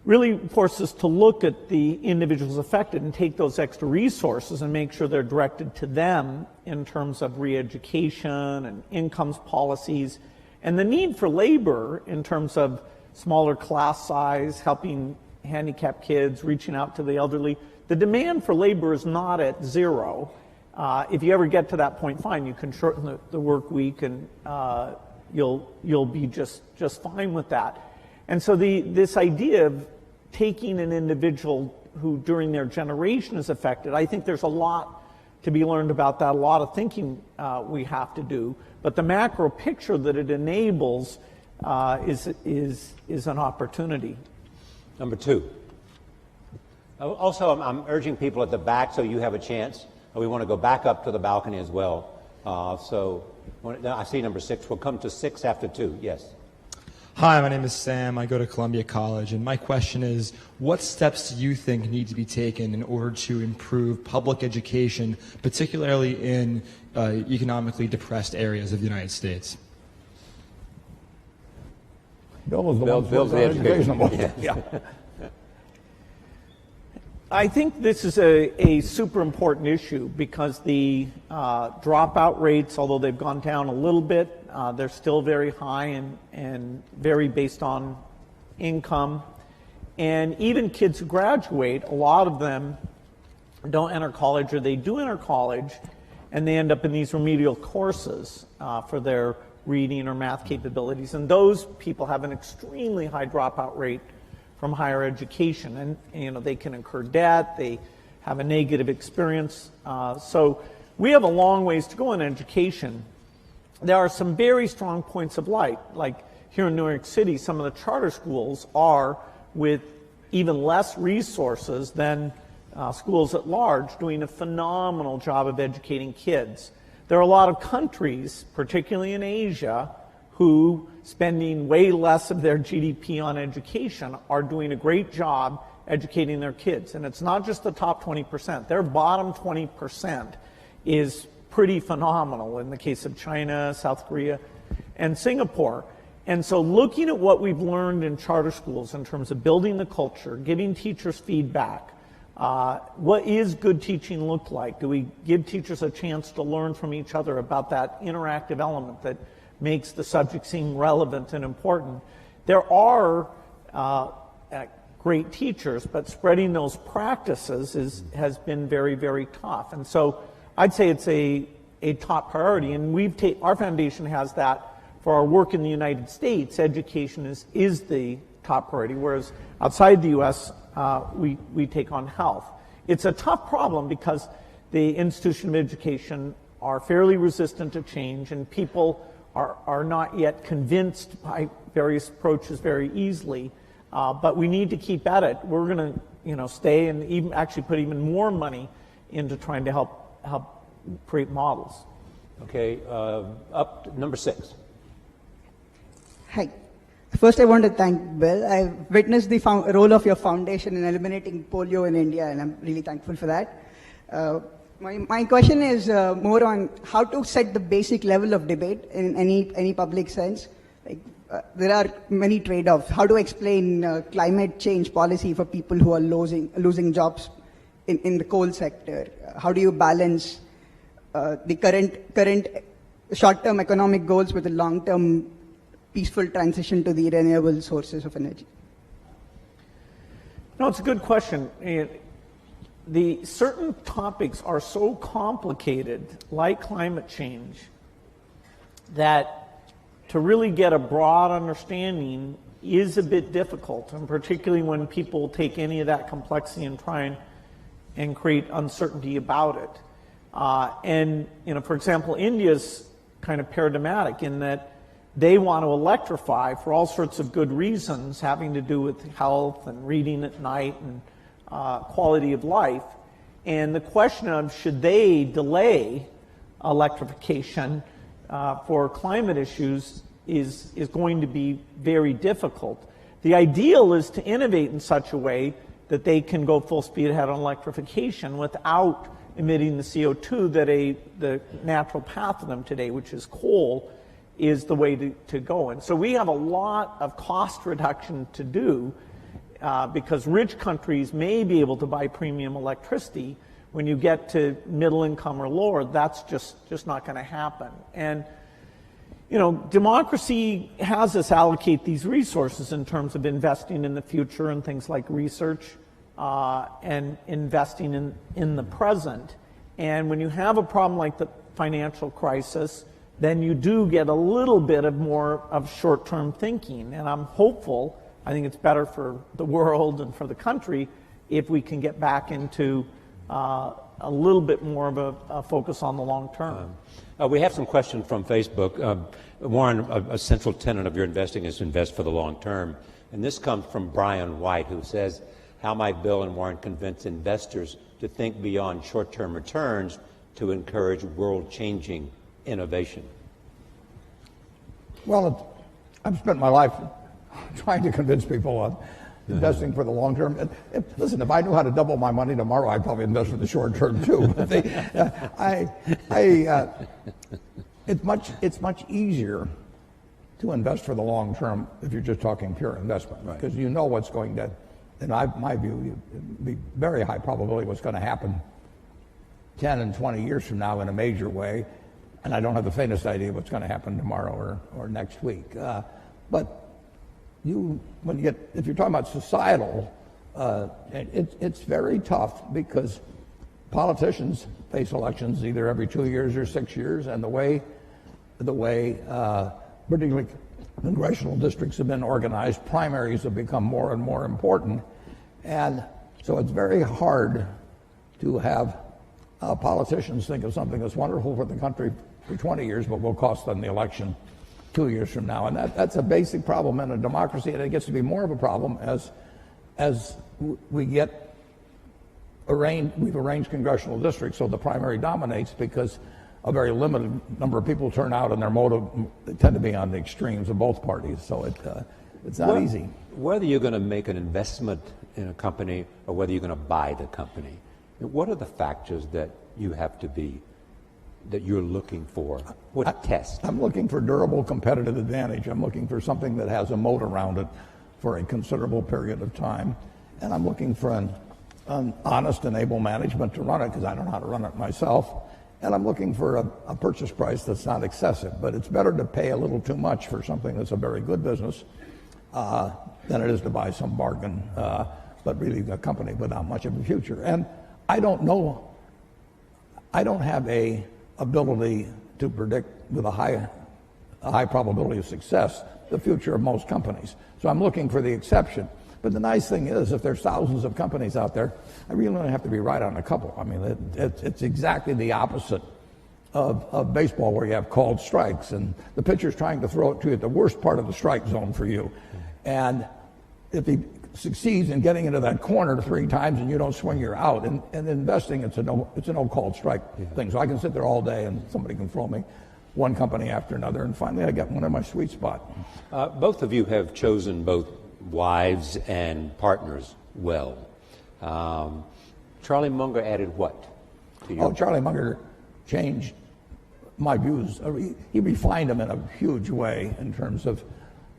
really forces us to look at the individuals affected and take those extra resources and make sure they're directed to them in terms of re-education and incomes policies, and the need for labor in terms of smaller class size, helping handicapped kids, reaching out to the elderly. The demand for labor is not at zero. If you ever get to that point, fine, you can shorten the work week, and you'll be just fine with that. And so this idea of taking an individual who during their generation is affected, I think there's a lot to be learned about that, a lot of thinking we have to do. But the macro picture that it enables is an opportunity. Number 2. Also, I'm urging people at the back so you have a chance. We want to go back up to the balcony as well. So I see number 6. We'll come to 6 after 2. Yes. Hi, my name is Sam. I go to Columbia College, and my question is, what steps do you think need to be taken in order to improve public education, particularly in economically depressed areas of the United States? Bill was the one Bill's the education. Yeah. I think this is a super important issue because the dropout rates, although they've gone down a little bit, they're still very high and vary based on income. And even kids who graduate, a lot of them don't enter college, or they do enter college and they end up in these remedial courses for their reading or math capabilities. And those people have an extremely high dropout rate from higher education, and they can incur debt, they have a negative experience. So we have a long ways to go in education. There are some very strong points of light, like here in New York City, some of the charter schools are, with even less resources than schools at large, doing a phenomenal job of educating kids. There are a lot of countries, particularly in Asia, who, spending way less of their GDP on education, are doing a great job educating their kids. And it's not just the top 20%. Their bottom 20% is pretty phenomenal in the case of China, South Korea, and Singapore. And so looking at what we've learned in charter schools in terms of building the culture, giving teachers feedback, what is good teaching look like? Do we give teachers a chance to learn from each other about that interactive element that makes the subject seem relevant and important? There are great teachers, but spreading those practices has been very, very tough. And so I'd say it's a top priority, and our foundation has that for our work in the United States. Education is the top priority, whereas outside the U.S., we take on health. It's a tough problem because the institution of education are fairly resistant to change, and people are not yet convinced by various approaches very easily, but we need to keep at it. We're going to, stay and even actually put even more money into trying to help create models. Okay, up to number 6. Hi. First, I want to thank Bill. I've witnessed the role of your foundation in eliminating polio in India, and I'm really thankful for that. My question is more on how to set the basic level of debate in any public sense. There are many trade-offs. How to explain climate change policy for people who are losing jobs in the coal sector? How do you balance the current short-term economic goals with the long-term peaceful transition to the renewable sources of energy? No, it's a good question. The certain topics are so complicated, like climate change, that to really get a broad understanding is a bit difficult, and particularly when people take any of that complexity and try and create uncertainty about it. And for example, India's kind of paradigmatic in that they want to electrify for all sorts of good reasons having to do with health and reading at night and quality of life. And the question of should they delay electrification for climate issues is going to be very difficult. The ideal is to innovate in such a way that they can go full speed ahead on electrification without emitting the CO2 that the natural path of them today, which is coal, is the way to go. And so we have a lot of cost reduction to do because rich countries may be able to buy premium electricity. When you get to middle income or lower, that's just not going to happen. And democracy has us allocate these resources in terms of investing in the future and things like research and investing in the present. And when you have a problem like the financial crisis, then you do get a little bit of more of short-term thinking. And I'm hopeful, I think it's better for the world and for the country if we can get back into a little bit more of a focus on the long term. We have some questions from Facebook. Warren, a central tenet of your investing is to invest for the long term. And this comes from Brian White, who says, how might Bill and Warren convince investors to think beyond short-term returns to encourage world-changing innovation? Well, I've spent my life trying to convince people on investing for the long term. Listen, if I knew how to double my money tomorrow, I'd probably invest for the short term too. But it's much easier to invest for the long term if you're just talking pure investment, because you know what's going to, in my view, be very high probability what's going to happen 10 and 20 years from now in a major way, and I don't have the faintest idea what's going to happen tomorrow or next week. But if you're talking about societal, it's very tough because politicians face elections either every 2 years or 6 years, and the way particularly congressional districts have been organized, primaries have become more and more important, and so it's very hard to have politicians think of something that's wonderful for the country for 20 years, but will cost them the election 2 years from now. And that's a basic problem in a democracy, and it gets to be more of a problem as we've arranged congressional districts so the primary dominates, because a very limited number of people turn out, and their motive tend to be on the extremes of both parties. So it's not easy. Whether you're going to make an investment in a company or whether you're going to buy the company, what are the factors that you're looking for? What test? I'm looking for durable competitive advantage. I'm looking for something that has a moat around it for a considerable period of time. And I'm looking for an honest and able management to run it, because I don't know how to run it myself. And I'm looking for a purchase price that's not excessive. But it's better to pay a little too much for something that's a very good business than it is to buy some bargain, but really a company without much of a future. And I don't know. I don't have a ability to predict with a high probability of success the future of most companies. So I'm looking for the exception. But the nice thing is, if there's thousands of companies out there, I really only have to be right on a couple. I mean, it's exactly the opposite of baseball, where you have called strikes, and the pitcher's trying to throw it to you at the worst part of the strike zone for you. And if he succeeds in getting into that corner 3 times and you don't swing, you're out. And investing, it's a no called strike thing. So I can sit there all day and somebody can throw me one company after another, and finally I get one in my sweet spot. Both of you have chosen both wives and partners well. Charlie Munger added what to you? Charlie Munger changed my views. He refined them in a huge way in terms of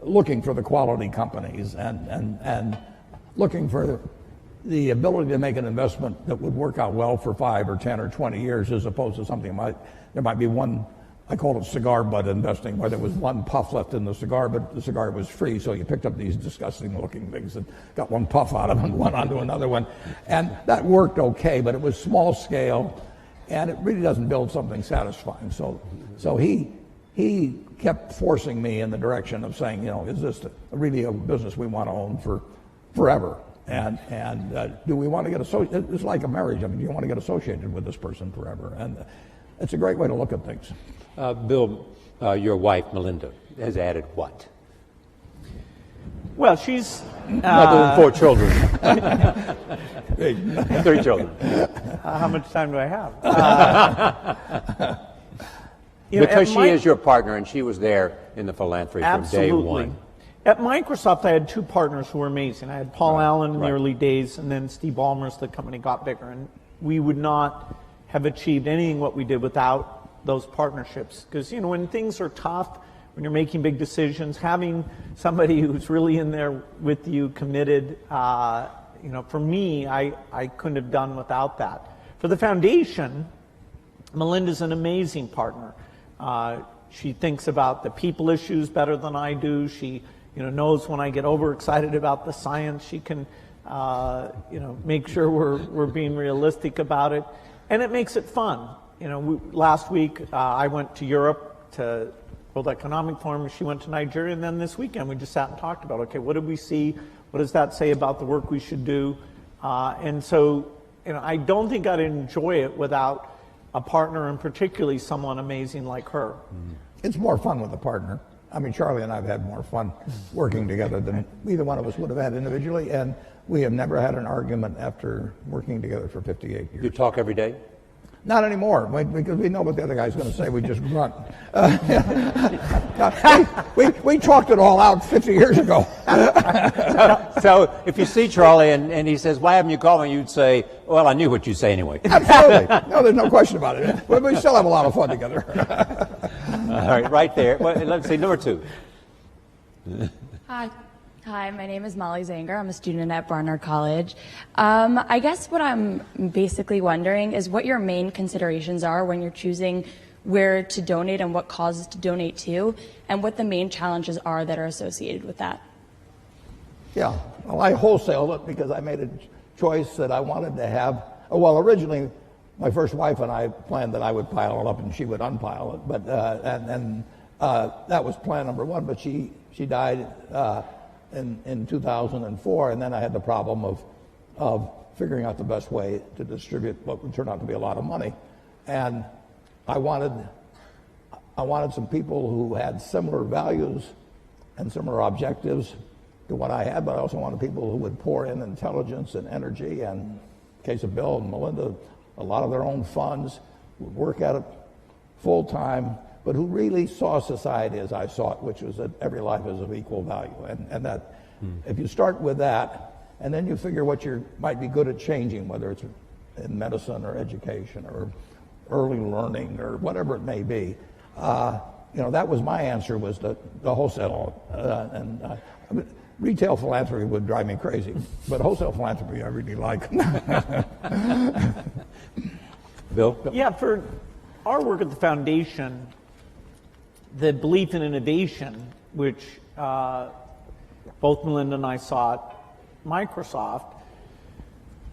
looking for the quality companies and looking for the ability to make an investment that would work out well for 5 or 10 or 20 years, as opposed to something there might be one, I call it cigar butt investing, where there was one puff left in the cigar, but the cigar was free, so you picked up these disgusting looking things and got one puff out of it and went on to another one. And that worked okay, but it was small scale, and it really doesn't build something satisfying. So he kept forcing me in the direction of saying, is this really a business we want to own for forever? And do we want to get associated? It's like a marriage. I mean, do you want to get associated with this person forever? And it's a great way to look at things. Bill, your wife, Melinda, has added what? Well, she's... Other than 4 children. 3 children. How much time do I have? Because she is your partner, and she was there in the philanthropy from day one. At Microsoft, I had 2 partners who were amazing. I had Paul Allen in the early days, and then Steve Ballmer as the company got bigger. And we would not have achieved anything what we did without those partnerships. Because, when things are tough, when you're making big decisions, having somebody who's really in there with you, committed, for me, I couldn't have done without that. For the foundation, Melinda's an amazing partner. She thinks about the people issues better than I do. She, knows when I get overexcited about the science. She can, make sure we're being realistic about it, and it makes it fun. Last week I went to Europe to World Economic Forum. She went to Nigeria, and then this weekend we just sat and talked about, okay, what did we see? What does that say about the work we should do? And so, I don't think I'd enjoy it without a partner, and particularly someone amazing like her. It's more fun with a partner. I mean, Charlie and I have had more fun working together than either one of us would have had individually, and we have never had an argument after working together for 58 years. You talk every day? Not anymore, because we know what the other guy's going to say. We just grunt. We talked it all out 50 years ago. So if you see Charlie and he says, "Why haven't you called me?" you'd say, "Well, I knew what you'd say anyway." Absolutely. No, there's no question about it. But we still have a lot of fun together. All right, right there. Well, let's see, number 2. Hi. Hi, my name is Molly Zanger. I'm a student at Barnard College. I guess what I'm basically wondering is what your main considerations are when you're choosing where to donate and what causes to donate to, and what the main challenges are that are associated with that. Yeah, well, I wholesaled it because I made a choice that I wanted to have. Well, originally, my first wife and I planned that I would pile it up and she would unpile it, but that was plan number 1. But she died in 2004, and then I had the problem of figuring out the best way to distribute what would turn out to be a lot of money, and I wanted some people who had similar values and similar objectives to what I had, but I also wanted people who would pour in intelligence and energy, and in the case of Bill and Melinda, a lot of their own funds, would work at it full time, but who really saw society as I saw it, which was that every life is of equal value. And that if you start with that, and then you figure what you might be good at changing, whether it's in medicine or education or early learning or whatever it may be, that was my answer, was the wholesale. Retail philanthropy would drive me crazy, but wholesale philanthropy I really like. Bill? Yeah, for our work at the foundation, the belief in innovation, which both Melinda and I saw at Microsoft,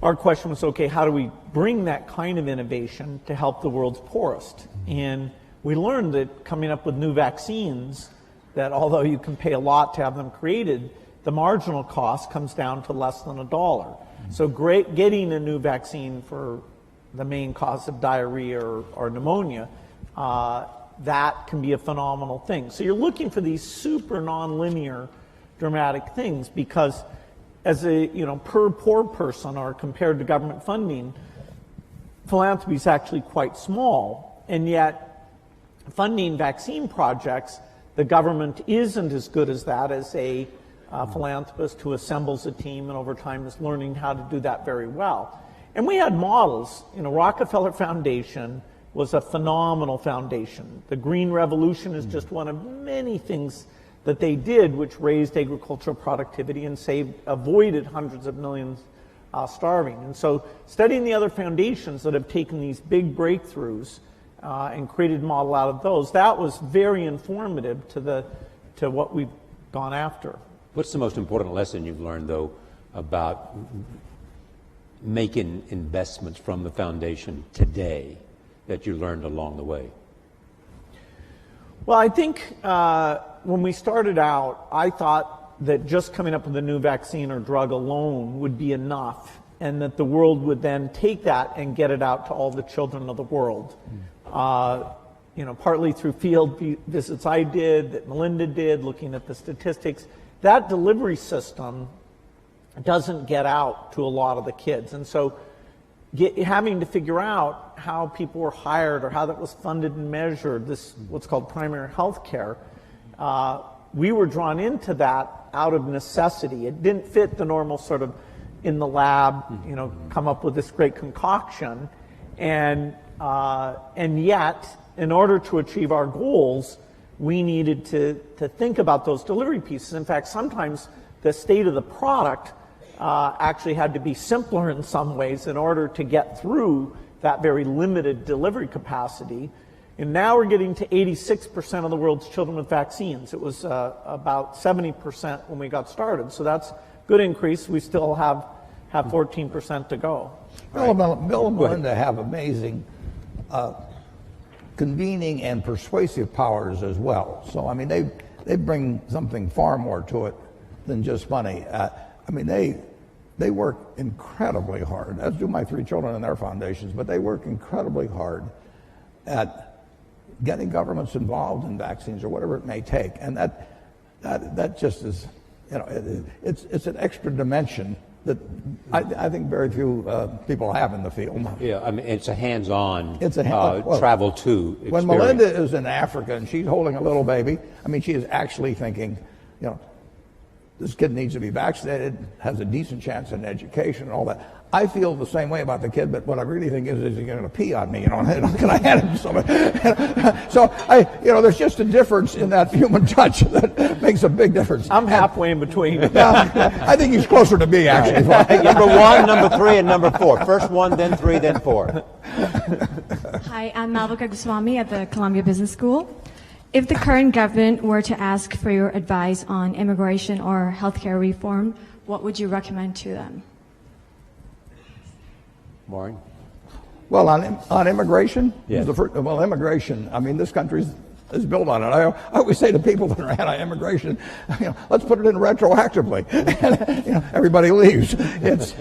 our question was, okay, how do we bring that kind of innovation to help the world's poorest? And we learned that coming up with new vaccines, that although you can pay a lot to have them created, the marginal cost comes down to less than $1. So getting a new vaccine for the main cause of diarrhea or pneumonia, that can be a phenomenal thing. So you're looking for these super nonlinear dramatic things, because as a per poor person or compared to government funding, philanthropy is actually quite small, and yet funding vaccine projects, the government isn't as good as that as a philanthropist who assembles a team and over time is learning how to do that very well. And we had models. Rockefeller Foundation was a phenomenal foundation. The Green Revolution is just one of many things that they did which raised agricultural productivity and avoided hundreds of millions starving. And so studying the other foundations that have taken these big breakthroughs and created a model out of those, that was very informative to what we've gone after. What's the most important lesson you've learned, though, about making investments from the foundation today that you learned along the way? Well, I think when we started out, I thought that just coming up with a new vaccine or drug alone would be enough, and that the world would then take that and get it out to all the children of the world. Partly through field visits I did, that Melinda did, looking at the statistics. That delivery system doesn't get out to a lot of the kids. And so having to figure out how people were hired or how that was funded and measured, this what's called primary health care, we were drawn into that out of necessity. It didn't fit the normal sort of in the lab, come up with this great concoction. And yet, in order to achieve our goals, we needed to think about those delivery pieces. In fact, sometimes the state of the product actually had to be simpler in some ways in order to get through that very limited delivery capacity. And now we're getting to 86% of the world's children with vaccines. It was about 70% when we got started. So that's a good increase. We still have 14% to go. Bill and Melinda have amazing convening and persuasive powers as well. So, I mean, they bring something far more to it than just money. They work incredibly hard, as do my 3 children and their foundations, but they work incredibly hard at getting governments involved in vaccines or whatever it may take. And that just is, it's an extra dimension that I think very few people have in the field. Yeah, I mean, it's a hands-on well, travel to experience. When Melinda is in Africa and she's holding a little baby, I mean, she is actually thinking, you know, this kid needs to be vaccinated, has a decent chance in education and all that. I feel the same way about the kid, but what I really think is he going to pee on me? You know, can I hand him something? So there's just a difference in that human touch that makes a big difference. I'm halfway in between. I think he's closer to me, actually. Number 1, number 3, and number 4. First 1, then 3, then 4. Hi, I'm Malvika Goswami at the Columbia Business School. If the current government were to ask for your advice on immigration or healthcare reform, what would you recommend to them? Warren? Well, on immigration? Yes. Immigration, I mean, this country is built on it. I always say to people that are anti-immigration, let's put it in retroactively. And, everybody leaves. It's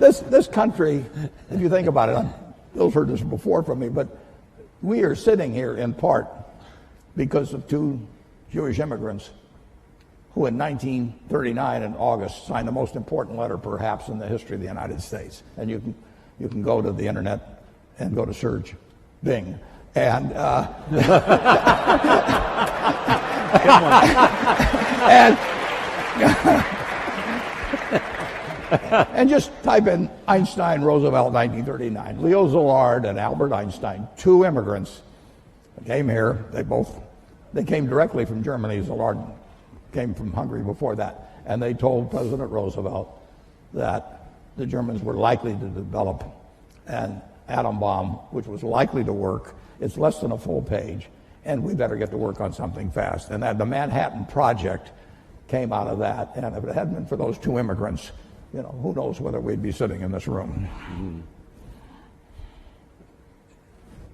this country, if you think about it, Bill's heard this before from me, but we are sitting here in part because of 2 Jewish immigrants who in 1939 in August signed the most important letter perhaps in the history of the United States. And you can go to the internet and go to search Bing. And and just type in Einstein, Roosevelt, 1939. Leo Szilard and Albert Einstein, 2 immigrants, came here. They came directly from Germany. Szilard came from Hungary before that. And they told President Roosevelt that the Germans were likely to develop an atom bomb, which was likely to work. It's less than a full page, and we better get to work on something fast. And that the Manhattan Project came out of that. And if it hadn't been for those 2 immigrants, who knows whether we'd be sitting in this room. Mm-hmm.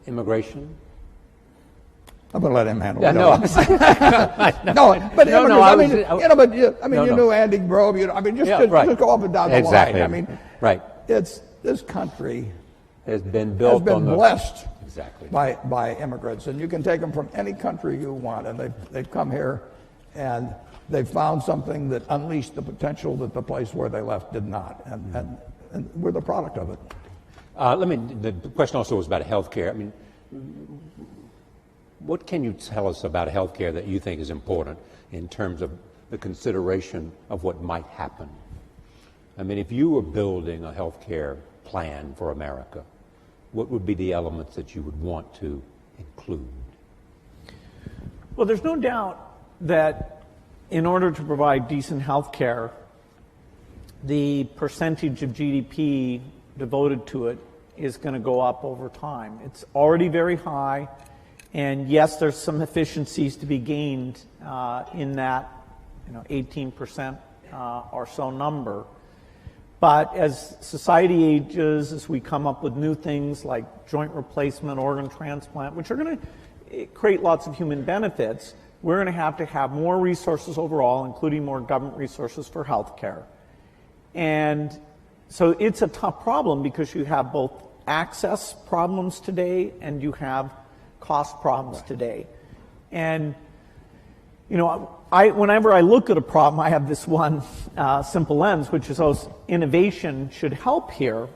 Immigration? I'm going to let him handle it. You knew Andy Grove. Just go up and down the line. I mean, right. This country has been blessed by immigrants, and you can take them from any country you want, and they've come here, and they've found something that unleashed the potential that the place where they left did not, and we're the product of it. The question also was about healthcare. I mean, what can you tell us about healthcare that you think is important in terms of the consideration of what might happen? I mean, if you were building a healthcare plan for America, what would be the elements that you would want to include? Well, there's no doubt that in order to provide decent health care, the percentage of GDP devoted to it is going to go up over time. It's already very high, and yes, there's some efficiencies to be gained in that 18% or so number. But as society ages, as we come up with new things like joint replacement, organ transplant, which are going to create lots of human benefits, we're going to have more resources overall, including more government resources for health care. And so it's a tough problem because you have both access problems today and you have cost problems today. And, whenever I look at a problem, I have this one simple lens, which is innovation should help here.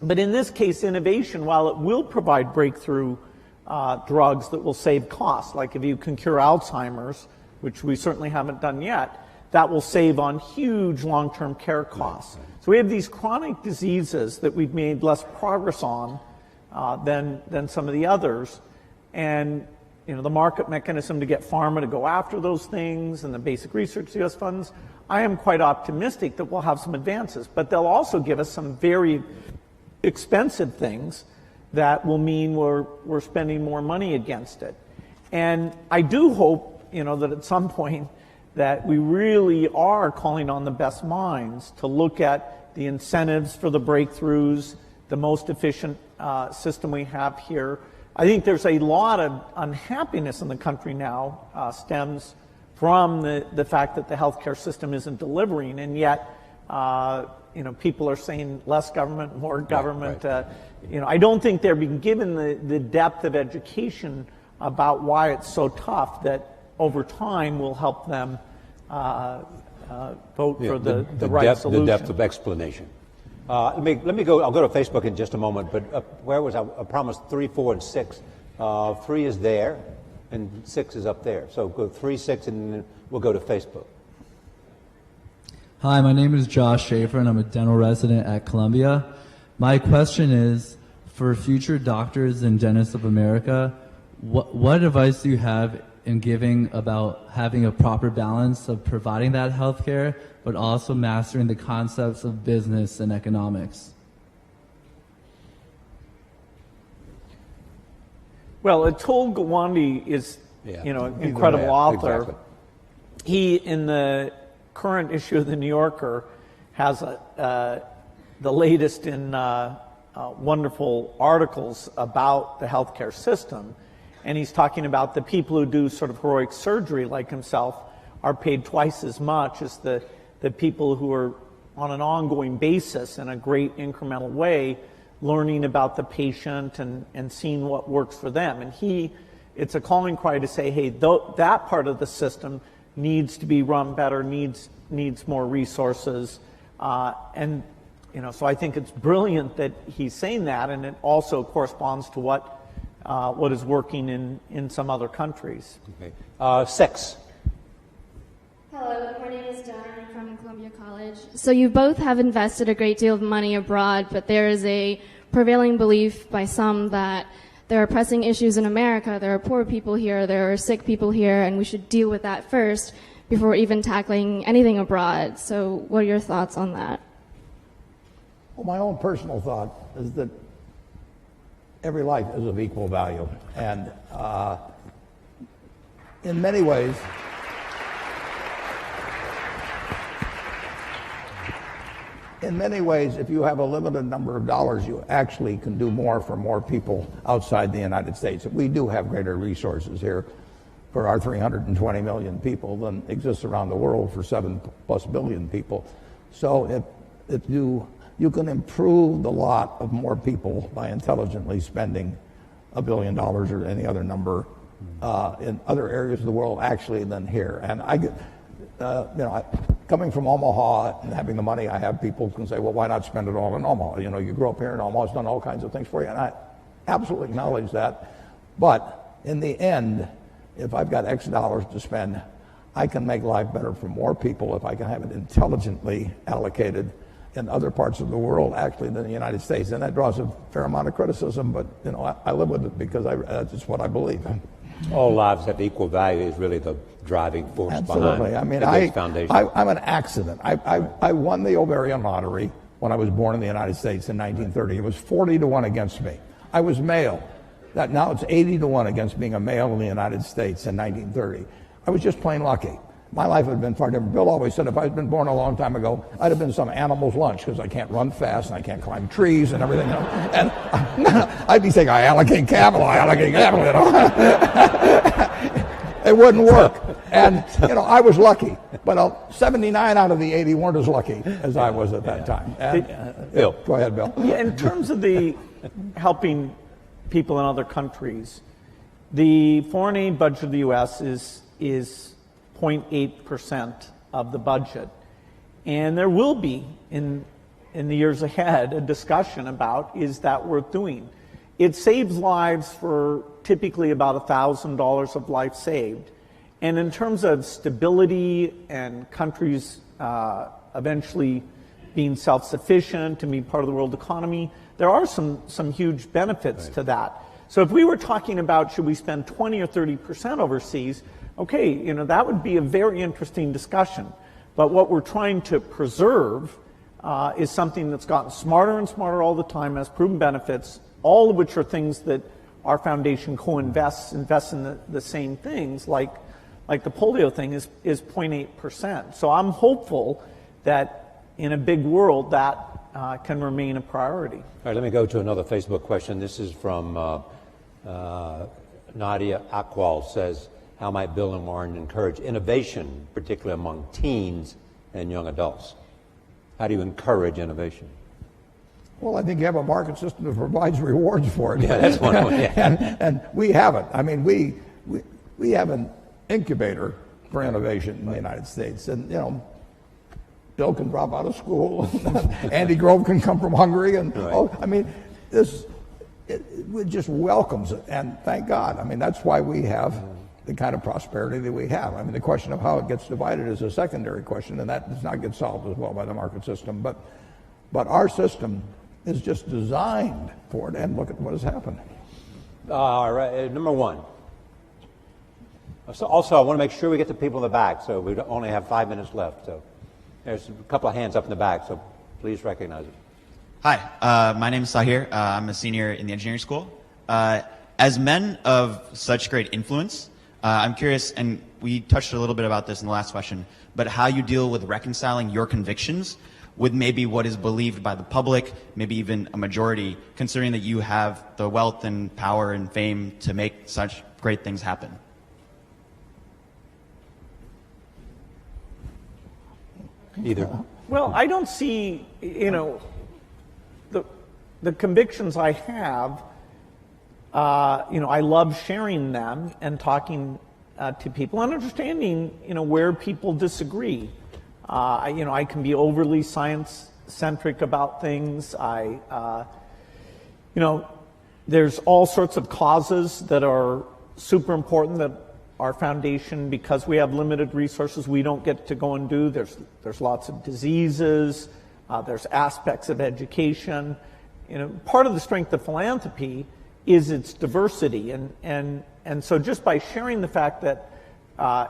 But in this case, innovation, while it will provide breakthrough drugs that will save costs, like if you can cure Alzheimer's, which we certainly haven't done yet, that will save on huge long-term care costs. So we have these chronic diseases that we've made less progress on than some of the others. And the market mechanism to get pharma to go after those things and the basic research U.S. funds, I am quite optimistic that we'll have some advances. But they'll also give us some very expensive things that will mean we're spending more money against it. And I do hope, that at some point that we really are calling on the best minds to look at the incentives for the breakthroughs, the most efficient system we have here. I think there's a lot of unhappiness in the country now stems from the fact that the healthcare system isn't delivering, and yet people are saying less government, more government. Right. I don't think they're being given the depth of education about why it's so tough that over time will help them vote for the right solution. The depth of explanation. Let me go. I'll go to Facebook in just a moment. But where was I? I promised 3, 4, and 6. 3 is there, and 6 is up there. So go 3, 6, and then we'll go to Facebook. Hi, my name is Josh Schaefer, and I'm a dental resident at Columbia. My question is, for future doctors and dentists of America, what advice do you have in giving about having a proper balance of providing that health care, but also mastering the concepts of business and economics? Well, Atul Gawande is, an incredible author. Exactly. He, in the current issue of the New Yorker, has the latest in wonderful articles about the healthcare system. And he's talking about the people who do sort of heroic surgery like himself are paid twice as much as the people who are on an ongoing basis in a great incremental way learning about the patient and seeing what works for them. And it's a calling cry to say, hey, that part of the system needs to be run better, needs more resources. So I think it's brilliant that he's saying that, and it also corresponds to what is working in some other countries. Okay. 6. Hello, my name is Donna. I'm from Columbia College. So you both have invested a great deal of money abroad, but there is a prevailing belief by some that there are pressing issues in America. There are poor people here, there are sick people here, and we should deal with that first before even tackling anything abroad. So what are your thoughts on that? Well, my own personal thought is that every life is of equal value. And in many ways, if you have a limited number of dollars, you actually can do more for more people outside the United States. We do have greater resources here for our 320 million people than exists around the world for 7+ billion people. So if you can improve the lot of more people by intelligently spending $1 billion or any other number in other areas of the world actually than here. And coming from Omaha and having the money I have, people can say, well, why not spend it all in Omaha? You grew up here and Omaha's done all kinds of things for you. And I absolutely acknowledge that. But in the end, if I've got X dollars to spend, I can make life better for more people if I can have it intelligently allocated in other parts of the world actually than the United States. And that draws a fair amount of criticism, but I live with it because that's just what I believe. All lives have equal value is really the driving force Absolutely. behind the foundation. I'm an accident. I won the ovarian lottery when I was born in the United States in 1930. It was 40-1 against me. I was male. Now it's 80-1 against being a male in the United States in 1930. I was just plain lucky. My life would have been far different. Bill always said if I'd been born a long time ago, I'd have been some animal's lunch because I can't run fast and I can't climb trees and everything else. And I'd be saying, I allocate capital. It wouldn't work. And, I was lucky. But 79 out of the 80 weren't as lucky as I was at that time. And, Bill. Go ahead, Bill. Yeah, in terms of the helping people in other countries, the foreign aid budget of the U.S. is 0.8% of the budget. And there will be, in the years ahead, a discussion about, is that worth doing? It saves lives for typically about $1,000 of life saved. And in terms of stability and countries eventually being self-sufficient and being part of the world economy, there are some huge benefits to that. So if we were talking about should we spend 20 or 30% overseas, okay, that would be a very interesting discussion. But what we're trying to preserve is something that's gotten smarter and smarter all the time, has proven benefits, all of which are things that our foundation co-invests in the same things, like the polio thing is 0.8%. So I'm hopeful that in a big world that can remain a priority. All right, let me go to another Facebook question. This is from Nadia Akwal, says, how might Bill and Warren encourage innovation, particularly among teens and young adults? How do you encourage innovation? Well, I think you have a market system that provides rewards for it. Yeah, that's one way. Yeah. and we haven't. I mean, we have an incubator for innovation in the United States. And, Bill can drop out of school. Andy Grove can come from Hungary. And, it just welcomes it. And thank God. That's why we have the kind of prosperity that we have. The question of how it gets divided is a secondary question, and that does not get solved as well by the market system. But our system is just designed for it, and look at what has happened. All right, number one. So also, I want to make sure we get the people in the back, so we only have 5 minutes left. So there's a couple of hands up in the back, so please recognize it. Hi, my name is Sahir. I'm a senior in the engineering school. As men of such great influence, I'm curious, and we touched a little bit about this in the last question, but how you deal with reconciling your convictions with maybe what is believed by the public, maybe even a majority, considering that you have the wealth and power and fame to make such great things happen. Either. Well, I don't see, the convictions I have, I love sharing them and talking to people and understanding, where people disagree. I can be overly science-centric about things. There's all sorts of causes that are super important that our foundation, because we have limited resources, we don't get to go and do. There's lots of diseases. There's aspects of education. Part of the strength of philanthropy is its diversity, and so just by sharing the fact that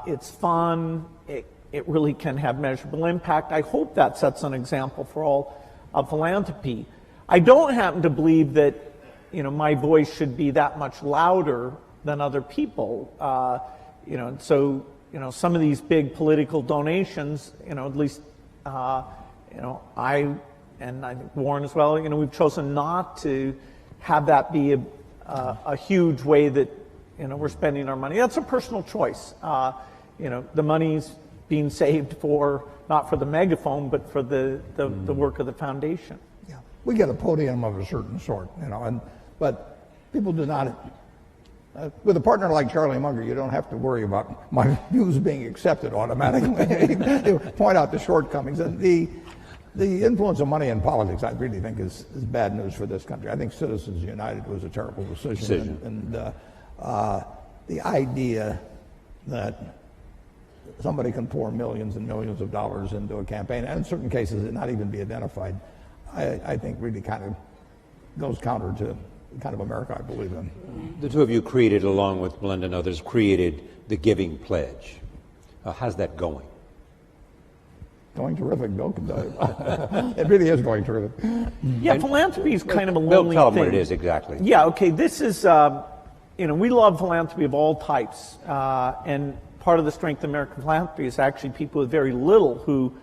it's fun, it really can have measurable impact. I hope that sets an example for all of philanthropy. I don't happen to believe that my voice should be that much louder than other people. So some of these big political donations, at least I and I think Warren as well, we've chosen not to have that be a huge way that we're spending our money. That's a personal choice. The money's being saved not for the megaphone, but for the work of the foundation. Yeah, we get a podium of a certain sort, but people do not. With a partner like Charlie Munger, you don't have to worry about my views being accepted automatically. You point out the shortcomings. And the influence of money in politics, I really think, is bad news for this country. I think Citizens United was a terrible decision. And the idea that somebody can pour millions and millions of dollars into a campaign, and in certain cases it not even be identified, I think really kind of goes counter to the kind of America I believe in. The two of you created, along with Melinda and others, created the Giving Pledge. How's that going? Going terrific, Bill. It really is going terrific. Yeah, philanthropy is kind of a lonely thing. Bill, tell them what it is exactly. Yeah, okay. This is, we love philanthropy of all types. And part of the strength of American philanthropy is actually people with very little who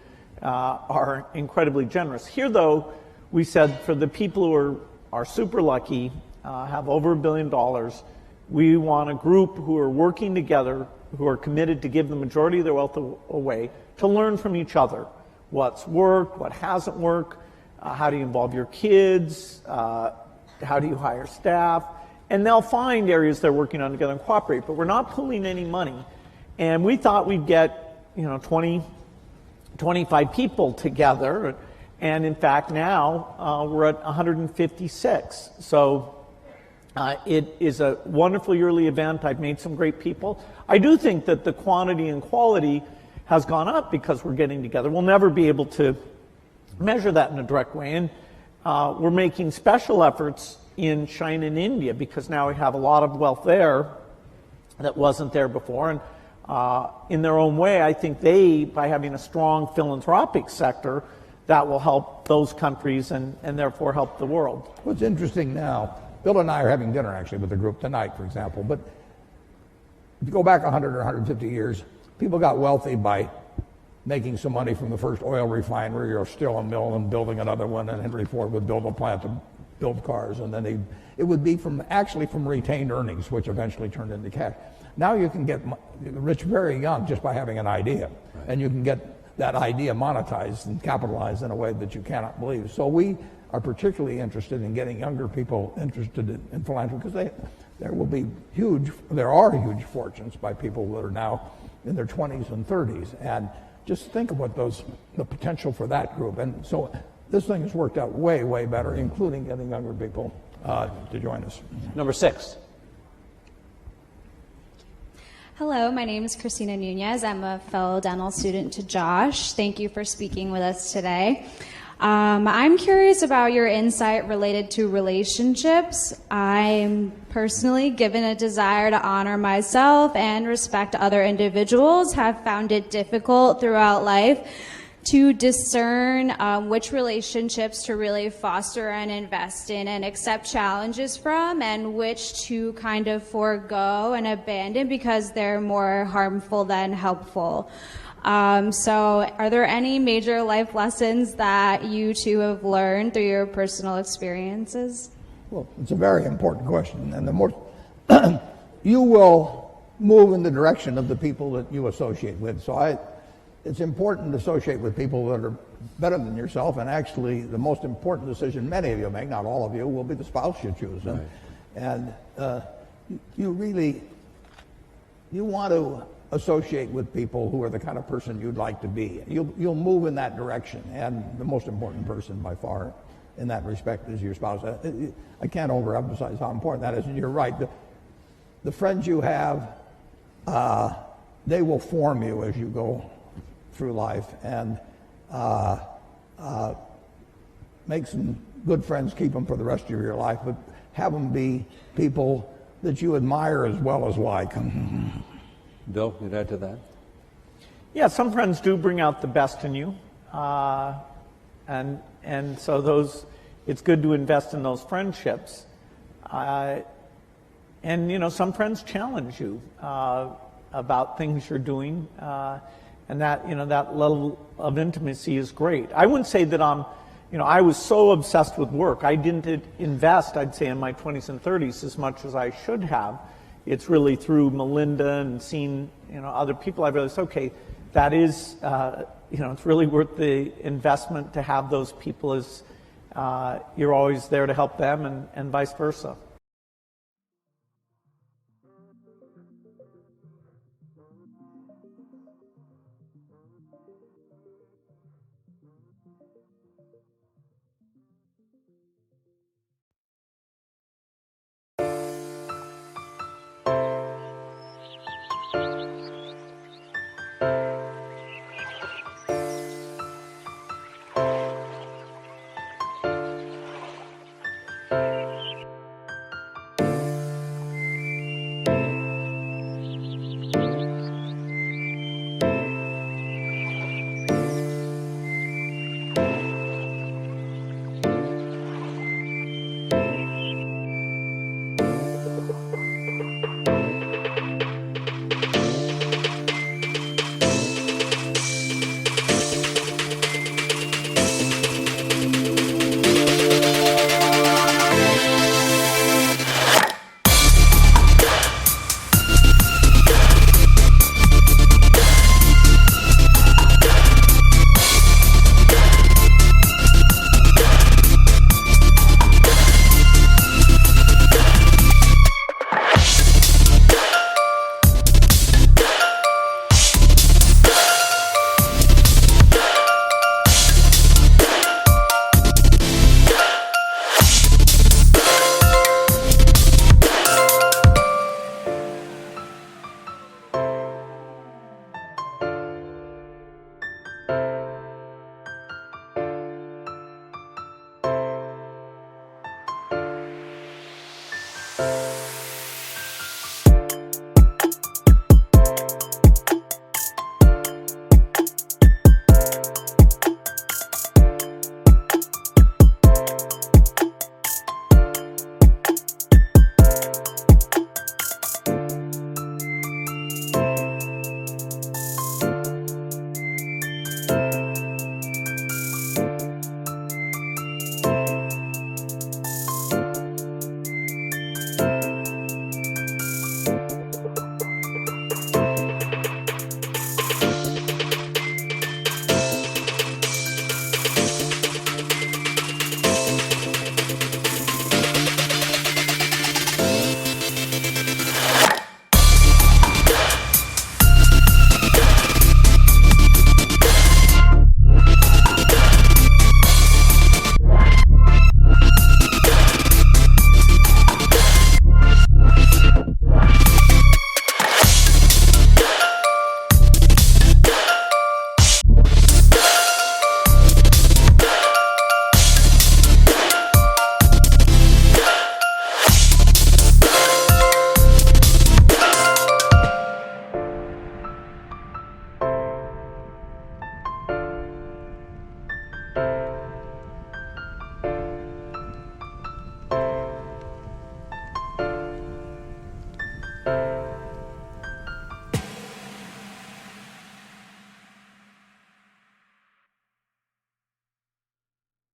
are incredibly generous. Here, though, we said for the people who are super lucky, have over $1 billion, we want a group who are working together, who are committed to give the majority of their wealth away, to learn from each other. What's worked, what hasn't worked, how do you involve your kids, how do you hire staff, and they'll find areas they're working on together and cooperate, but we're not pulling any money. And we thought we'd get 20, 25 people together, and in fact now we're at 156. So it is a wonderful yearly event. I've made some great people. I do think that the quantity and quality has gone up because we're getting together. We'll never be able to measure that in a direct way. And we're making special efforts in China and India because now we have a lot of wealth there that wasn't there before. And in their own way, I think by having a strong philanthropic sector, that will help those countries and therefore help the world. What's interesting now, Bill and I are having dinner actually with the group tonight, for example, but if you go back 100 or 150 years, people got wealthy by making some money from the first oil refinery or still a mill and building another one, and Henry Ford would build a plant to build cars, and then it would be from retained earnings, which eventually turned into cash. Now you can get rich very young just by having an idea, right. And you can get that idea monetized and capitalized in a way that you cannot believe. So we are particularly interested in getting younger people interested in philanthropy because there are huge fortunes by people that are now in their 20s and 30s. And just think of what the potential for that group. And so this thing has worked out way, way better, including getting younger people to join us. Number 6. Hello, my name is Christina Nunez. I'm a fellow dental student to Josh. Thank you for speaking with us today. I'm curious about your insight related to relationships. I'm personally, given a desire to honor myself and respect other individuals, have found it difficult throughout life to discern which relationships to really foster and invest in and accept challenges from, and which to kind of forego and abandon because they're more harmful than helpful. So are there any major life lessons that you two have learned through your personal experiences? Well, it's a very important question. And the more you will move in the direction of the people that you associate with. So it's important to associate with people that are better than yourself, and actually the most important decision many of you make, not all of you, will be the spouse you choose. Right. And you want to associate with people who are the kind of person you'd like to be. You'll move in that direction, and the most important person by far in that respect is your spouse. I can't overemphasize how important that is, and you're right. The friends you have, they will form you as you go through life, and make some good friends, keep them for the rest of your life, but have them be people that you admire as well as like. Bill, you'd add to that? Yeah, some friends do bring out the best in you, and so it's good to invest in those friendships. And some friends challenge you about things you're doing. And that level of intimacy is great. I wouldn't say that I was so obsessed with work. I didn't invest, I'd say, in my 20s and 30s as much as I should have. It's really through Melinda and seeing, other people I've realized, okay, that is, it's really worth the investment to have those people as you're always there to help them and vice versa.